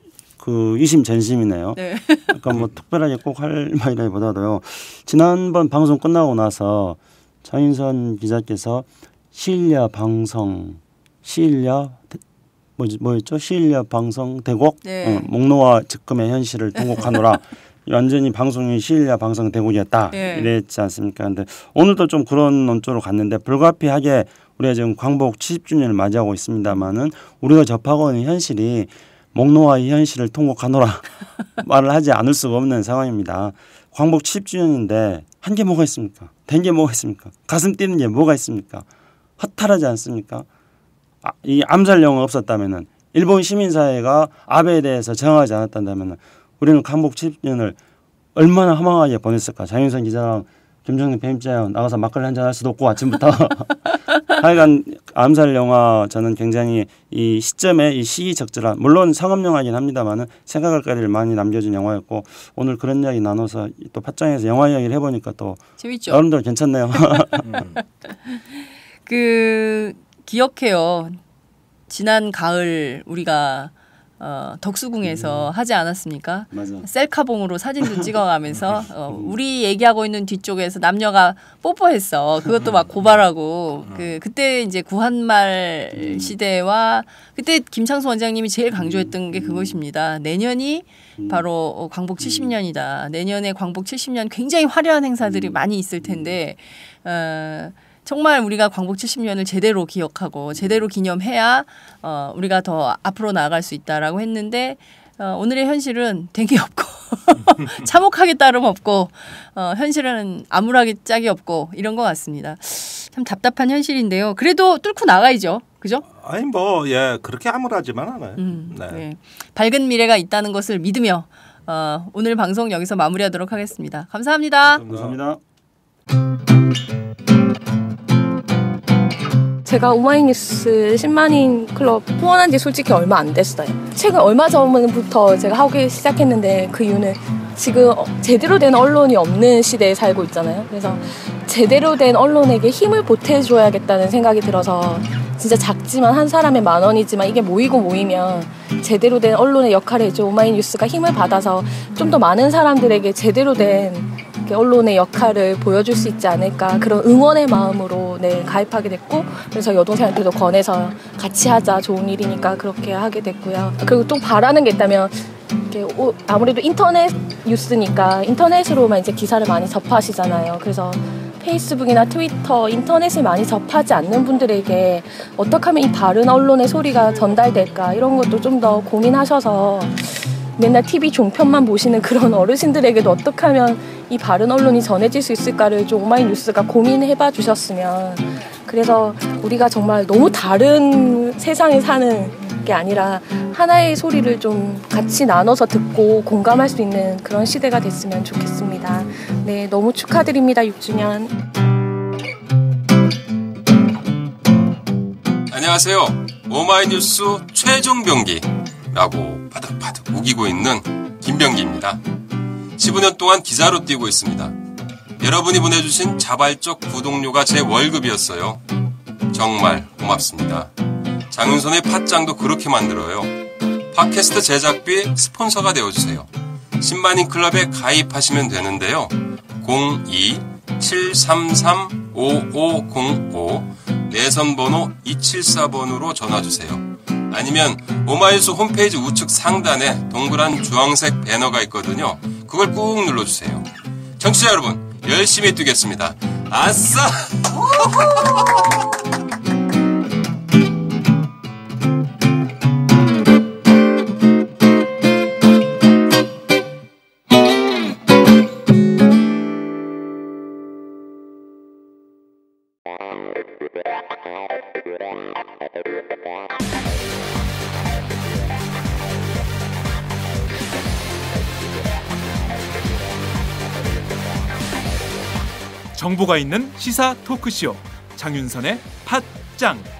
이심전심이네요. 네. 그러니까 뭐 특별하게 꼭 할 말이라기보다도요. 지난번 방송 끝나고 나서 장윤선 기자께서 시일야 방송 뭐였죠? 시일야 방송 대곡 네. 목노와 즉금의 현실을 통곡하노라. 완전히 방송이 시일야 방송 대국이었다 네. 이랬지 않습니까? 근데 오늘도 좀 그런 논조로 갔는데 불가피하게 우리가 지금 광복 70주년을 맞이하고 있습니다만은 우리가 접하고 있는 현실이 목노와 이 현실을 통곡하노라 말을 하지 않을 수가 없는 상황입니다. 광복 70주년인데 한 게 뭐가 있습니까? 된 게 뭐가 있습니까? 가슴 뛰는 게 뭐가 있습니까? 허탈하지 않습니까? 이 암살령이 없었다면은 일본 시민사회가 아베에 대해서 저항하지 않았다면은 우리는 광복 70년을 얼마나 허망하게 보냈을까. 장윤선 기자랑 김정민 편집자랑 나가서 막걸리 한잔 할 수도 없고 아침부터. 하여간 암살 영화 저는 굉장히 이 시점에 이 시기적절한 물론 상업 영화이긴 합니다만은 생각할 거리를 많이 남겨준 영화였고 오늘 그런 이야기 나눠서 또 팟짱에서 영화 이야기를 해보니까 또 재밌죠. 여러분들 괜찮네요. 기억해요. 지난 가을 우리가 덕수궁에서 하지 않았습니까? 맞아. 셀카봉으로 사진도 찍어가면서 우리 얘기하고 있는 뒤쪽에서 남녀가 뽀뽀했어. 그것도 막 고발하고 그때 이제 구한말 시대와 그때 김창수 원장님이 제일 강조했던 게 그것입니다. 내년이 바로 광복 70년이다. 내년에 광복 70년 굉장히 화려한 행사들이 많이 있을 텐데 정말 우리가 광복 70년을 제대로 기억하고 제대로 기념해야 우리가 더 앞으로 나아갈 수 있다라고 했는데 오늘의 현실은 된 게 없고 참혹하게 따름 없고 현실은 암울하게 짝이 없고 이런 것 같습니다. 참 답답한 현실인데요. 그래도 뚫고 나가야죠. 그죠? 아니 그렇게 암울하지만 않아요. 네. 네. 밝은 미래가 있다는 것을 믿으며 오늘 방송 여기서 마무리하도록 하겠습니다. 감사합니다. 감사합니다. 제가 오마이뉴스 10만인 클럽 후원한 지 솔직히 얼마 안 됐어요. 최근 얼마 전부터 제가 하기 시작했는데 그 이유는 지금 제대로 된 언론이 없는 시대에 살고 있잖아요. 그래서 제대로 된 언론에게 힘을 보태줘야겠다는 생각이 들어서 진짜 작지만 한 사람의 10,000원이지만 이게 모이면 제대로 된 언론의 역할을 해줘 오마이뉴스가 힘을 받아서 좀 더 많은 사람들에게 제대로 된 언론의 역할을 보여줄 수 있지 않을까 그런 응원의 마음으로 가입하게 됐고 그래서 여동생한테도 권해서 같이 하자 좋은 일이니까 그렇게 하게 됐고요. 그리고 또 바라는 게 있다면 아무래도 인터넷 뉴스니까 인터넷으로만 이제 기사를 많이 접하시잖아요. 그래서 페이스북이나 트위터, 인터넷을 많이 접하지 않는 분들에게 어떻게 하면 이 바른 언론의 소리가 전달될까 이런 것도 좀 더 고민하셔서 맨날 TV 종편만 보시는 그런 어르신들에게도 어떻게 하면 이 바른 언론이 전해질 수 있을까를 좀 오마이뉴스가 고민해봐 주셨으면 그래서 우리가 정말 너무 다른 세상에 사는 게 아니라 하나의 소리를 좀 같이 나눠서 듣고 공감할 수 있는 그런 시대가 됐으면 좋겠습니다. 네, 너무 축하드립니다. 6주년. 안녕하세요. 오마이뉴스 최종 병기라고 바득바득 우기고 있는 김병기입니다. 15년 동안 기자로 뛰고 있습니다. 여러분이 보내주신 자발적 구독료가 제 월급이었어요. 정말 고맙습니다. 장윤선의 팟짱도 그렇게 만들어요. 팟캐스트 제작비 스폰서가 되어주세요. 10만인 클럽에 가입하시면 되는데요. 02-733-5505 내선번호 274번으로 전화주세요. 아니면 오마이뉴스 홈페이지 우측 상단에 동그란 주황색 배너가 있거든요. 그걸 꾹 눌러주세요. 청취자 여러분, 열심히 뛰겠습니다. 아싸! 정보가 있는 시사 토크쇼 장윤선의 팟짱.